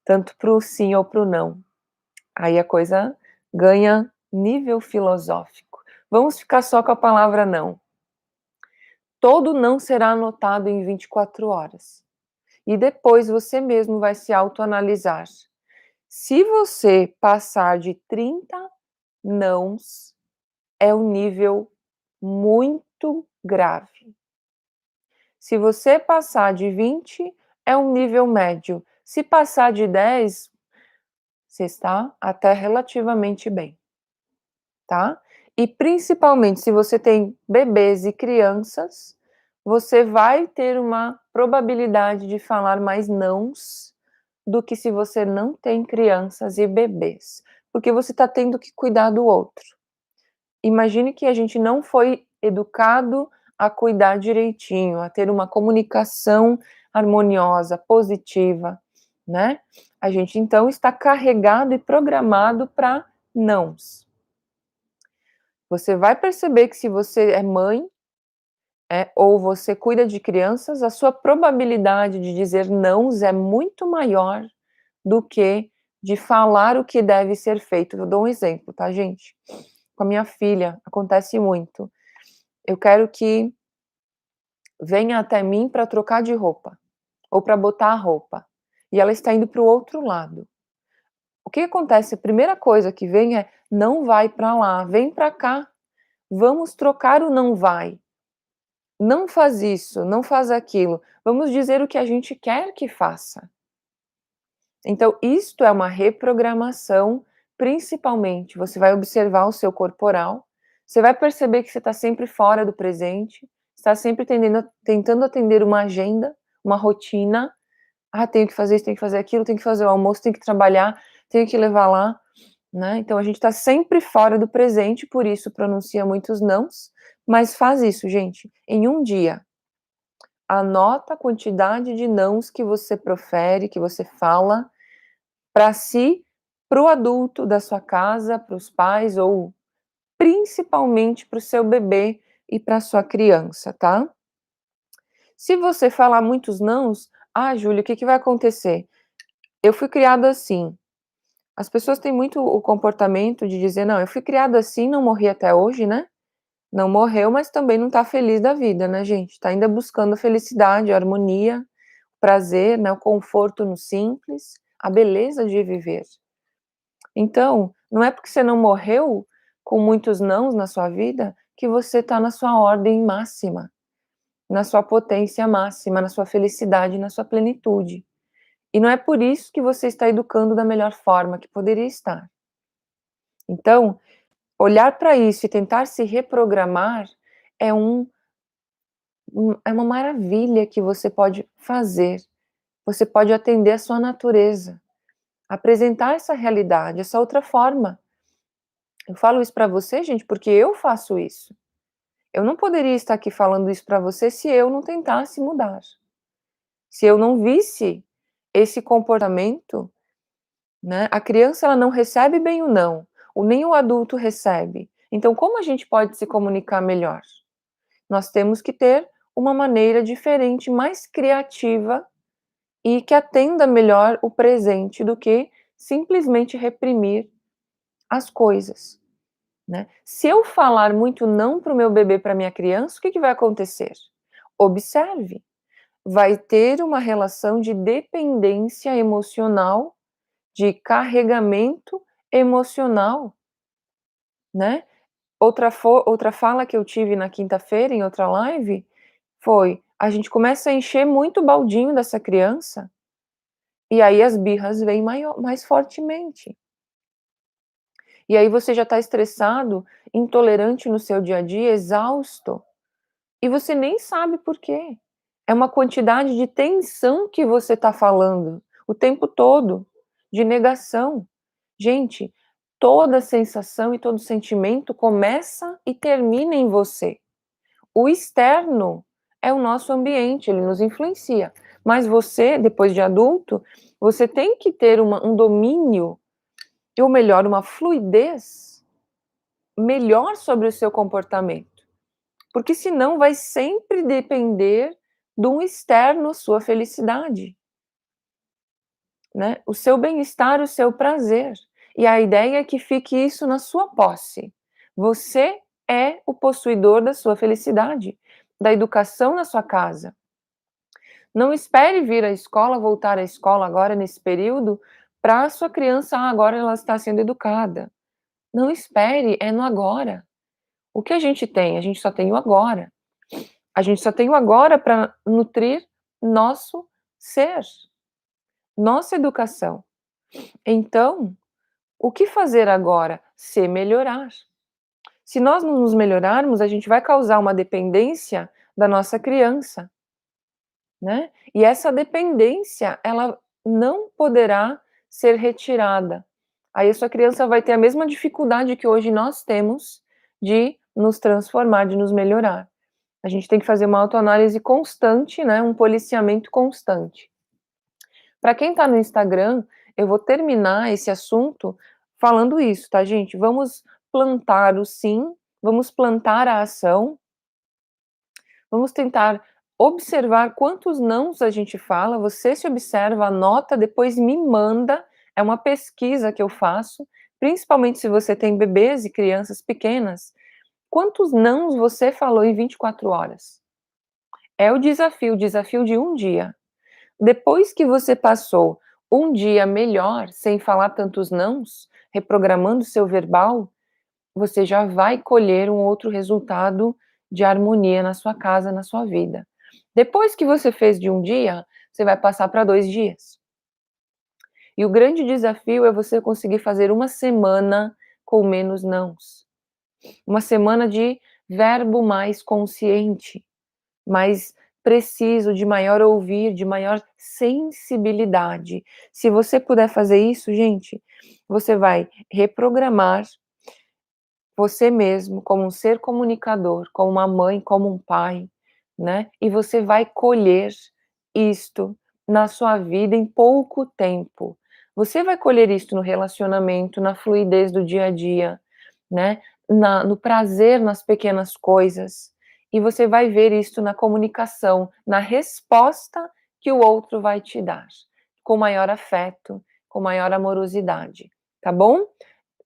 tanto para o sim ou para o não. Aí a coisa ganha nível filosófico. Vamos ficar só com a palavra não. Todo não será anotado em 24 horas. E depois você mesmo vai se autoanalisar. Se você passar de 30 nãos, é um nível muito grave. Se você passar de 20, é um nível médio. Se passar de 10, você está até relativamente bem, tá? E principalmente se você tem bebês e crianças, você vai ter uma probabilidade de falar mais nãos do que se você não tem crianças e bebês, porque você está tendo que cuidar do outro. Imagine que a gente não foi educado a cuidar direitinho, a ter uma comunicação harmoniosa, positiva, né? A gente então está carregado e programado para nãos. Você vai perceber que se você é mãe, ou você cuida de crianças, a sua probabilidade de dizer nãos é muito maior do que de falar o que deve ser feito. Eu dou um exemplo, tá, gente? Com a minha filha, acontece muito. Eu quero que venha até mim para trocar de roupa, ou para botar a roupa, e ela está indo para o outro lado. O que acontece? A primeira coisa que vem é: não vai para lá, vem para cá. Vamos trocar o não vai. Não faz isso, não faz aquilo. Vamos dizer o que a gente quer que faça. Então, isto é uma reprogramação, principalmente, você vai observar o seu corporal, você vai perceber que você está sempre fora do presente, está sempre tentando atender uma agenda, uma rotina. Ah, tenho que fazer isso, tenho que fazer aquilo, tenho que fazer o almoço, tenho que trabalhar, tenho que levar lá, né? Então, a gente está sempre fora do presente, por isso pronuncia muitos nãos, mas faz isso, gente, em um dia. Anota a quantidade de nãos que você profere, que você fala, para si, para o adulto da sua casa, para os pais ou principalmente para o seu bebê e para sua criança, tá? Se você falar muitos nãos, ah, Júlia, o que que vai acontecer? Eu fui criado assim. As pessoas têm muito o comportamento de dizer, não, eu fui criado assim, não morri até hoje, né? Não morreu, mas também não tá feliz da vida, né, gente? Tá ainda buscando a felicidade, a harmonia, o prazer, né, o conforto no simples, a beleza de viver. Então, não é porque você não morreu com muitos nãos na sua vida que você está na sua ordem máxima, na sua potência máxima, na sua felicidade, na sua plenitude. E não é por isso que você está educando da melhor forma que poderia estar. Então, olhar para isso e tentar se reprogramar é um é uma maravilha que você pode fazer. Você pode atender a sua natureza, apresentar essa realidade, essa outra forma. Eu falo isso para você, gente, porque eu faço isso. Eu não poderia estar aqui falando isso para você se eu não tentasse mudar. Se eu não visse esse comportamento, né? A criança ela não recebe bem o não, nem o adulto recebe. Então, como a gente pode se comunicar melhor? Nós temos que ter uma maneira diferente, mais criativa e que atenda melhor o presente do que simplesmente reprimir as coisas, né? Se eu falar muito não para o meu bebê, para minha criança, o que vai acontecer? Observe, vai ter uma relação de dependência emocional, de carregamento emocional, né? Outra fala que eu tive na quinta-feira, em outra live, foi: a gente começa a encher muito o baldinho dessa criança, e aí as birras vêm mais fortemente. E aí você já está estressado, intolerante no seu dia a dia, exausto, e você nem sabe por quê. É uma quantidade de tensão que você está falando o tempo todo, de negação. Gente, toda sensação e todo sentimento começa e termina em você. O externo é o nosso ambiente, ele nos influencia. Mas você, depois de adulto, você tem que ter um domínio, ou melhor, uma fluidez melhor sobre o seu comportamento. Porque senão vai sempre depender de um externo, sua felicidade, né? O seu bem-estar, o seu prazer. E a ideia é que fique isso na sua posse. Você é o possuidor da sua felicidade, da educação na sua casa. Não espere vir à escola, voltar à escola agora nesse período, para a sua criança, agora ela está sendo educada. Não espere, é no agora. O que a gente tem? A gente só tem o agora. A gente só tem o agora para nutrir nosso ser, nossa educação. Então, o que fazer agora? Se melhorar. Se nós não nos melhorarmos, a gente vai causar uma dependência da nossa criança, né? E essa dependência, ela não poderá ser retirada. Aí a sua criança vai ter a mesma dificuldade que hoje nós temos de nos transformar, de nos melhorar. A gente tem que fazer uma autoanálise constante, né? Um policiamento constante. Para quem está no Instagram, eu vou terminar esse assunto falando isso, tá, gente? Vamos plantar o sim, vamos plantar a ação, vamos tentar observar quantos nãos a gente fala. Você se observa, anota, depois me manda. É uma pesquisa que eu faço, principalmente se você tem bebês e crianças pequenas. Quantos nãos você falou em 24 horas? É o desafio de um dia. Depois que você passou um dia melhor, sem falar tantos nãos, reprogramando seu verbal, você já vai colher um outro resultado de harmonia na sua casa, na sua vida. Depois que você fez de um dia, você vai passar para 2 dias. E o grande desafio é você conseguir fazer uma semana com menos nãos. Uma semana de verbo mais consciente, mais preciso, de maior ouvir, de maior sensibilidade. Se você puder fazer isso, gente, você vai reprogramar você mesmo como um ser comunicador, como uma mãe, como um pai, né? E você vai colher isto na sua vida em pouco tempo. Você vai colher isto no relacionamento, na fluidez do dia a dia, né? No prazer nas pequenas coisas. E você vai ver isto na comunicação, na resposta que o outro vai te dar, com maior afeto, com maior amorosidade, tá bom?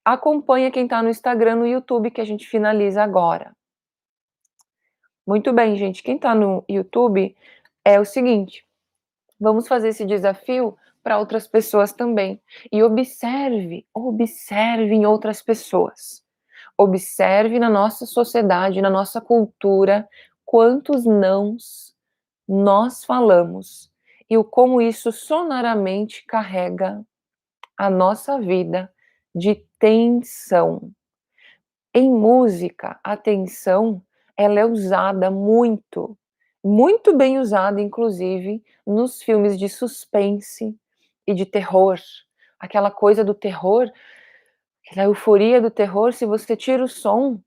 Acompanha quem está no Instagram, no YouTube, que a gente finaliza agora. Muito bem, gente. Quem está no YouTube, é o seguinte: vamos fazer esse desafio para outras pessoas também. E observe em outras pessoas. Observe na nossa sociedade, na nossa cultura, quantos nãos nós falamos e o como isso sonoramente carrega a nossa vida de tensão. Em música, a tensão, ela é usada muito. muito bem usado, inclusive, nos filmes de suspense e de terror. Aquela coisa do terror, aquela euforia do terror, se você tira o som,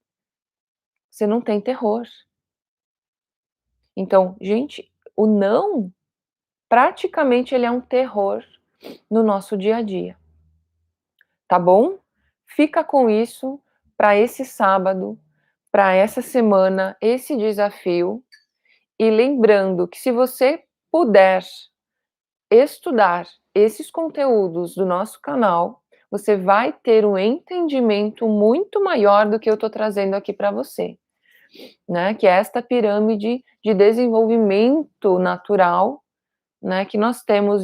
você não tem terror. Então, gente, o não, praticamente ele é um terror no nosso dia a dia, tá bom? Fica com isso para esse sábado, para essa semana, esse desafio, e lembrando que se você puder estudar esses conteúdos do nosso canal, você vai ter um entendimento muito maior do que eu estou trazendo aqui para você, né? Que é esta pirâmide de desenvolvimento natural, né? Que nós temos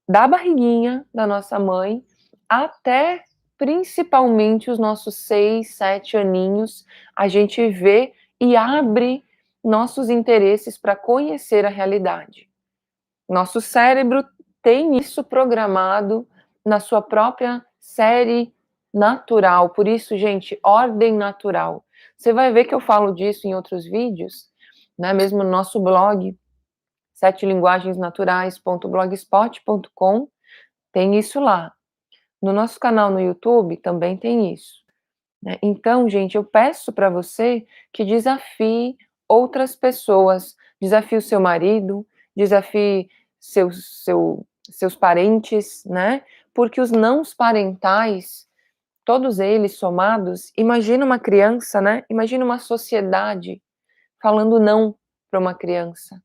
da barriguinha da nossa mãe até principalmente os nossos 6, 7 aninhos, a gente vê e abre nossos interesses para conhecer a realidade. Nosso cérebro tem isso programado na sua própria série natural. Por isso, gente, ordem natural. Você vai ver que eu falo disso em outros vídeos, né? Mesmo no nosso blog, setelinguagensnaturais.blogspot.com, tem isso lá. No nosso canal no YouTube também tem isso, né? Então, gente, eu peço para você que desafie outras pessoas, desafie o seu marido, desafie seus parentes, né? Porque os nãos parentais, todos eles somados, imagina uma criança, né? Imagina uma sociedade falando não para uma criança.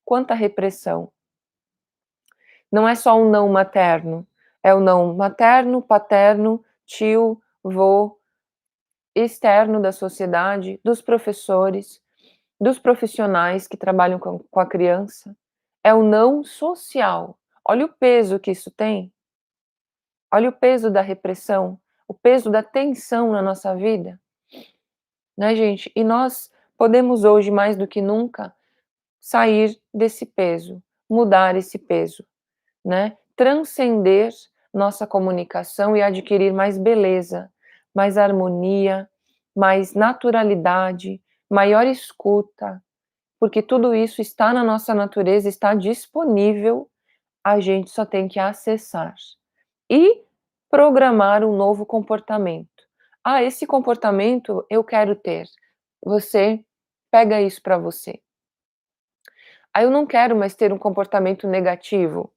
Quanta repressão. Não é só um não materno, é o não materno, paterno, tio, vô, externo da sociedade, dos professores, dos profissionais que trabalham com a criança. É o não social. Olha o peso que isso tem. Olha o peso da repressão, o peso da tensão na nossa vida, né, gente? E nós podemos hoje, mais do que nunca, sair desse peso, mudar esse peso, né? Transcender nossa comunicação e adquirir mais beleza, mais harmonia, mais naturalidade, maior escuta, porque tudo isso está na nossa natureza, está disponível, a gente só tem que acessar e programar um novo comportamento. Ah, esse comportamento eu quero ter. Você pega isso para você. Ah, eu não quero mais ter um comportamento negativo,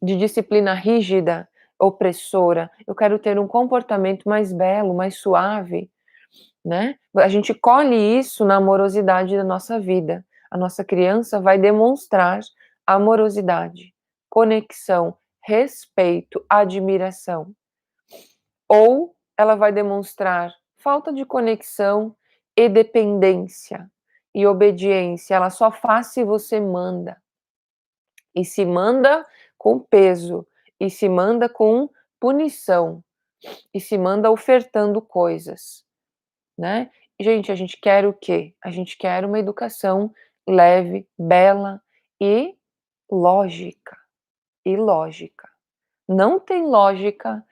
de disciplina rígida, opressora. Eu quero ter um comportamento mais belo, mais suave, né? A gente colhe isso na amorosidade da nossa vida. A nossa criança vai demonstrar amorosidade, conexão, respeito, admiração. Ou ela vai demonstrar falta de conexão e dependência e obediência. Ela só faz se você manda. E se manda com peso, e se manda com punição, e se manda ofertando coisas, né? Gente, a gente quer o quê? A gente quer uma educação leve, bela e lógica. E lógica. Não tem lógica,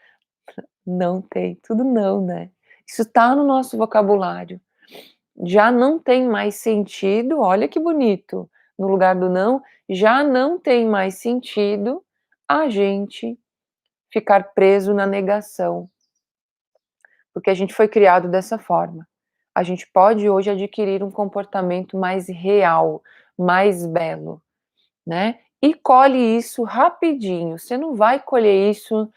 não tem, tudo não, né? Isso está no nosso vocabulário. Já não tem mais sentido, olha que bonito, no lugar do não, já não tem mais sentido a gente ficar preso na negação, porque a gente foi criado dessa forma. A gente pode hoje adquirir um comportamento mais real, mais belo, né? E colhe isso rapidinho. Você não vai colher isso,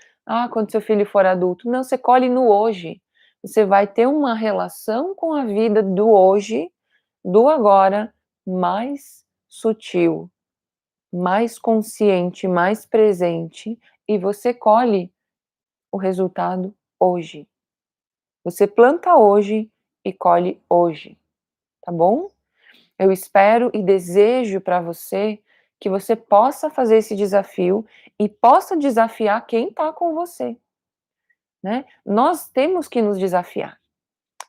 quando seu filho for adulto. Não, você colhe no hoje. Você vai ter uma relação com a vida do hoje, do agora, mais sutil, mais consciente, mais presente, e você colhe o resultado hoje. Você planta hoje e colhe hoje, tá bom? Eu espero e desejo para você que você possa fazer esse desafio e possa desafiar quem está com você, né? Nós temos que nos desafiar,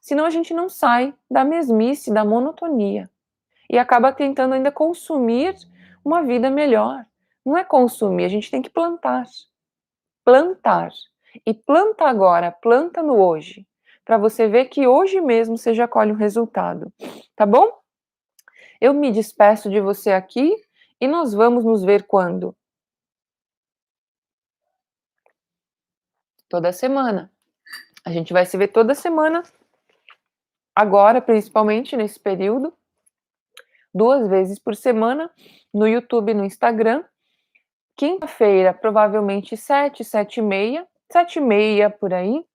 senão a gente não sai da mesmice, da monotonia e acaba tentando ainda consumir uma vida melhor. Não é consumir, a gente tem que plantar. Plantar. E planta agora, planta no hoje, para você ver que hoje mesmo você já colhe o resultado, tá bom? Eu me despeço de você aqui e nós vamos nos ver quando? Toda semana. A gente vai se ver toda semana, agora, principalmente nesse período, 2 vezes por semana, no YouTube e no Instagram. Quinta-feira, provavelmente 7, 7h30, 7h30 por aí,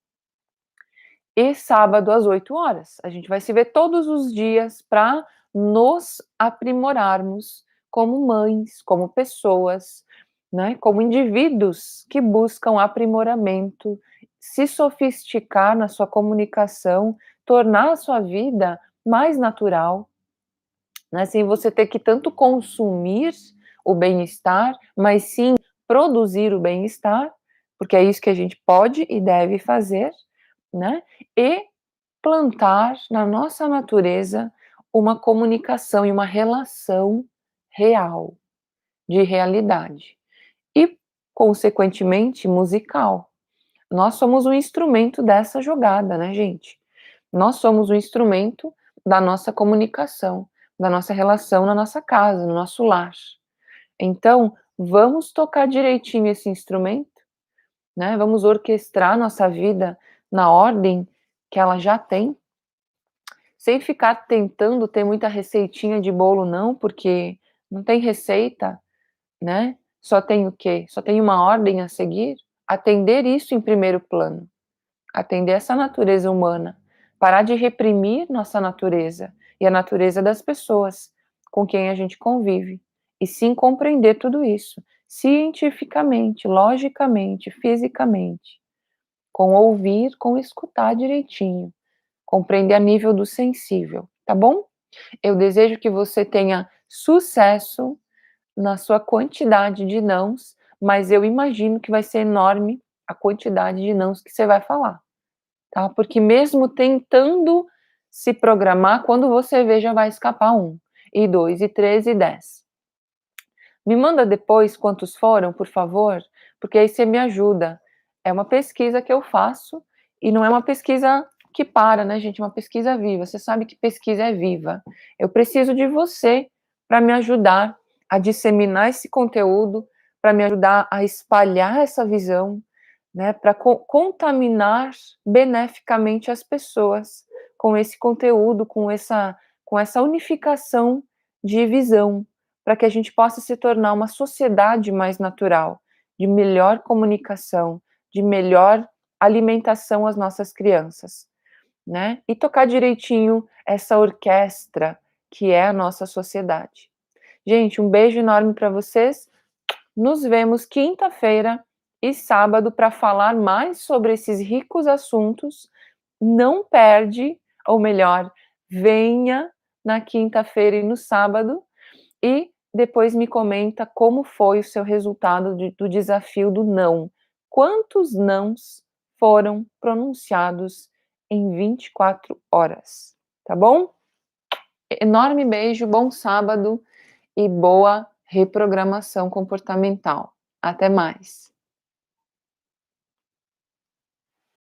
e sábado às 8 horas. A gente vai se ver todos os dias para nos aprimorarmos como mães, como pessoas, né, como indivíduos que buscam aprimoramento, se sofisticar na sua comunicação, tornar a sua vida mais natural, né, sem você ter que tanto consumir o bem-estar, mas sim produzir o bem-estar, porque é isso que a gente pode e deve fazer, né, e plantar na nossa natureza uma comunicação e uma relação real, de realidade e, consequentemente, musical. Nós somos um instrumento dessa jogada, né, gente? Nós somos um instrumento da nossa comunicação, da nossa relação na nossa casa, no nosso lar. Então, vamos tocar direitinho esse instrumento, né? Vamos orquestrar nossa vida na ordem que ela já tem, sem ficar tentando ter muita receitinha de bolo, não, porque não tem receita, né? Só tem o quê? Só tem uma ordem a seguir. Atender isso em primeiro plano. Atender essa natureza humana, parar de reprimir nossa natureza e a natureza das pessoas com quem a gente convive, e sim compreender tudo isso, cientificamente, logicamente, fisicamente, com ouvir, com escutar direitinho, compreender a nível do sensível, tá bom? Eu desejo que você tenha sucesso na sua quantidade de nãos, mas eu imagino que vai ser enorme a quantidade de nãos que você vai falar. Tá? Porque mesmo tentando se programar, quando você vê, já vai escapar 1, e 2, e 3, e 10. Me manda depois quantos foram, por favor, porque aí você me ajuda. É uma pesquisa que eu faço, e não é uma pesquisa que para, né, gente? É uma pesquisa viva. Você sabe que pesquisa é viva. Eu preciso de você para me ajudar a disseminar esse conteúdo, para me ajudar a espalhar essa visão, né, para contaminar beneficamente as pessoas com esse conteúdo, com essa unificação de visão, para que a gente possa se tornar uma sociedade mais natural, de melhor comunicação, de melhor alimentação às nossas crianças, né? E tocar direitinho essa orquestra que é a nossa sociedade. Gente, um beijo enorme para vocês. Nos vemos quinta-feira e sábado para falar mais sobre esses ricos assuntos. Não perde, ou melhor, venha na quinta-feira e no sábado e depois me comenta como foi o seu resultado do desafio do não. Quantos nãos foram pronunciados em 24 horas? Tá bom? Enorme beijo, bom sábado e boa reprogramação comportamental. Até mais.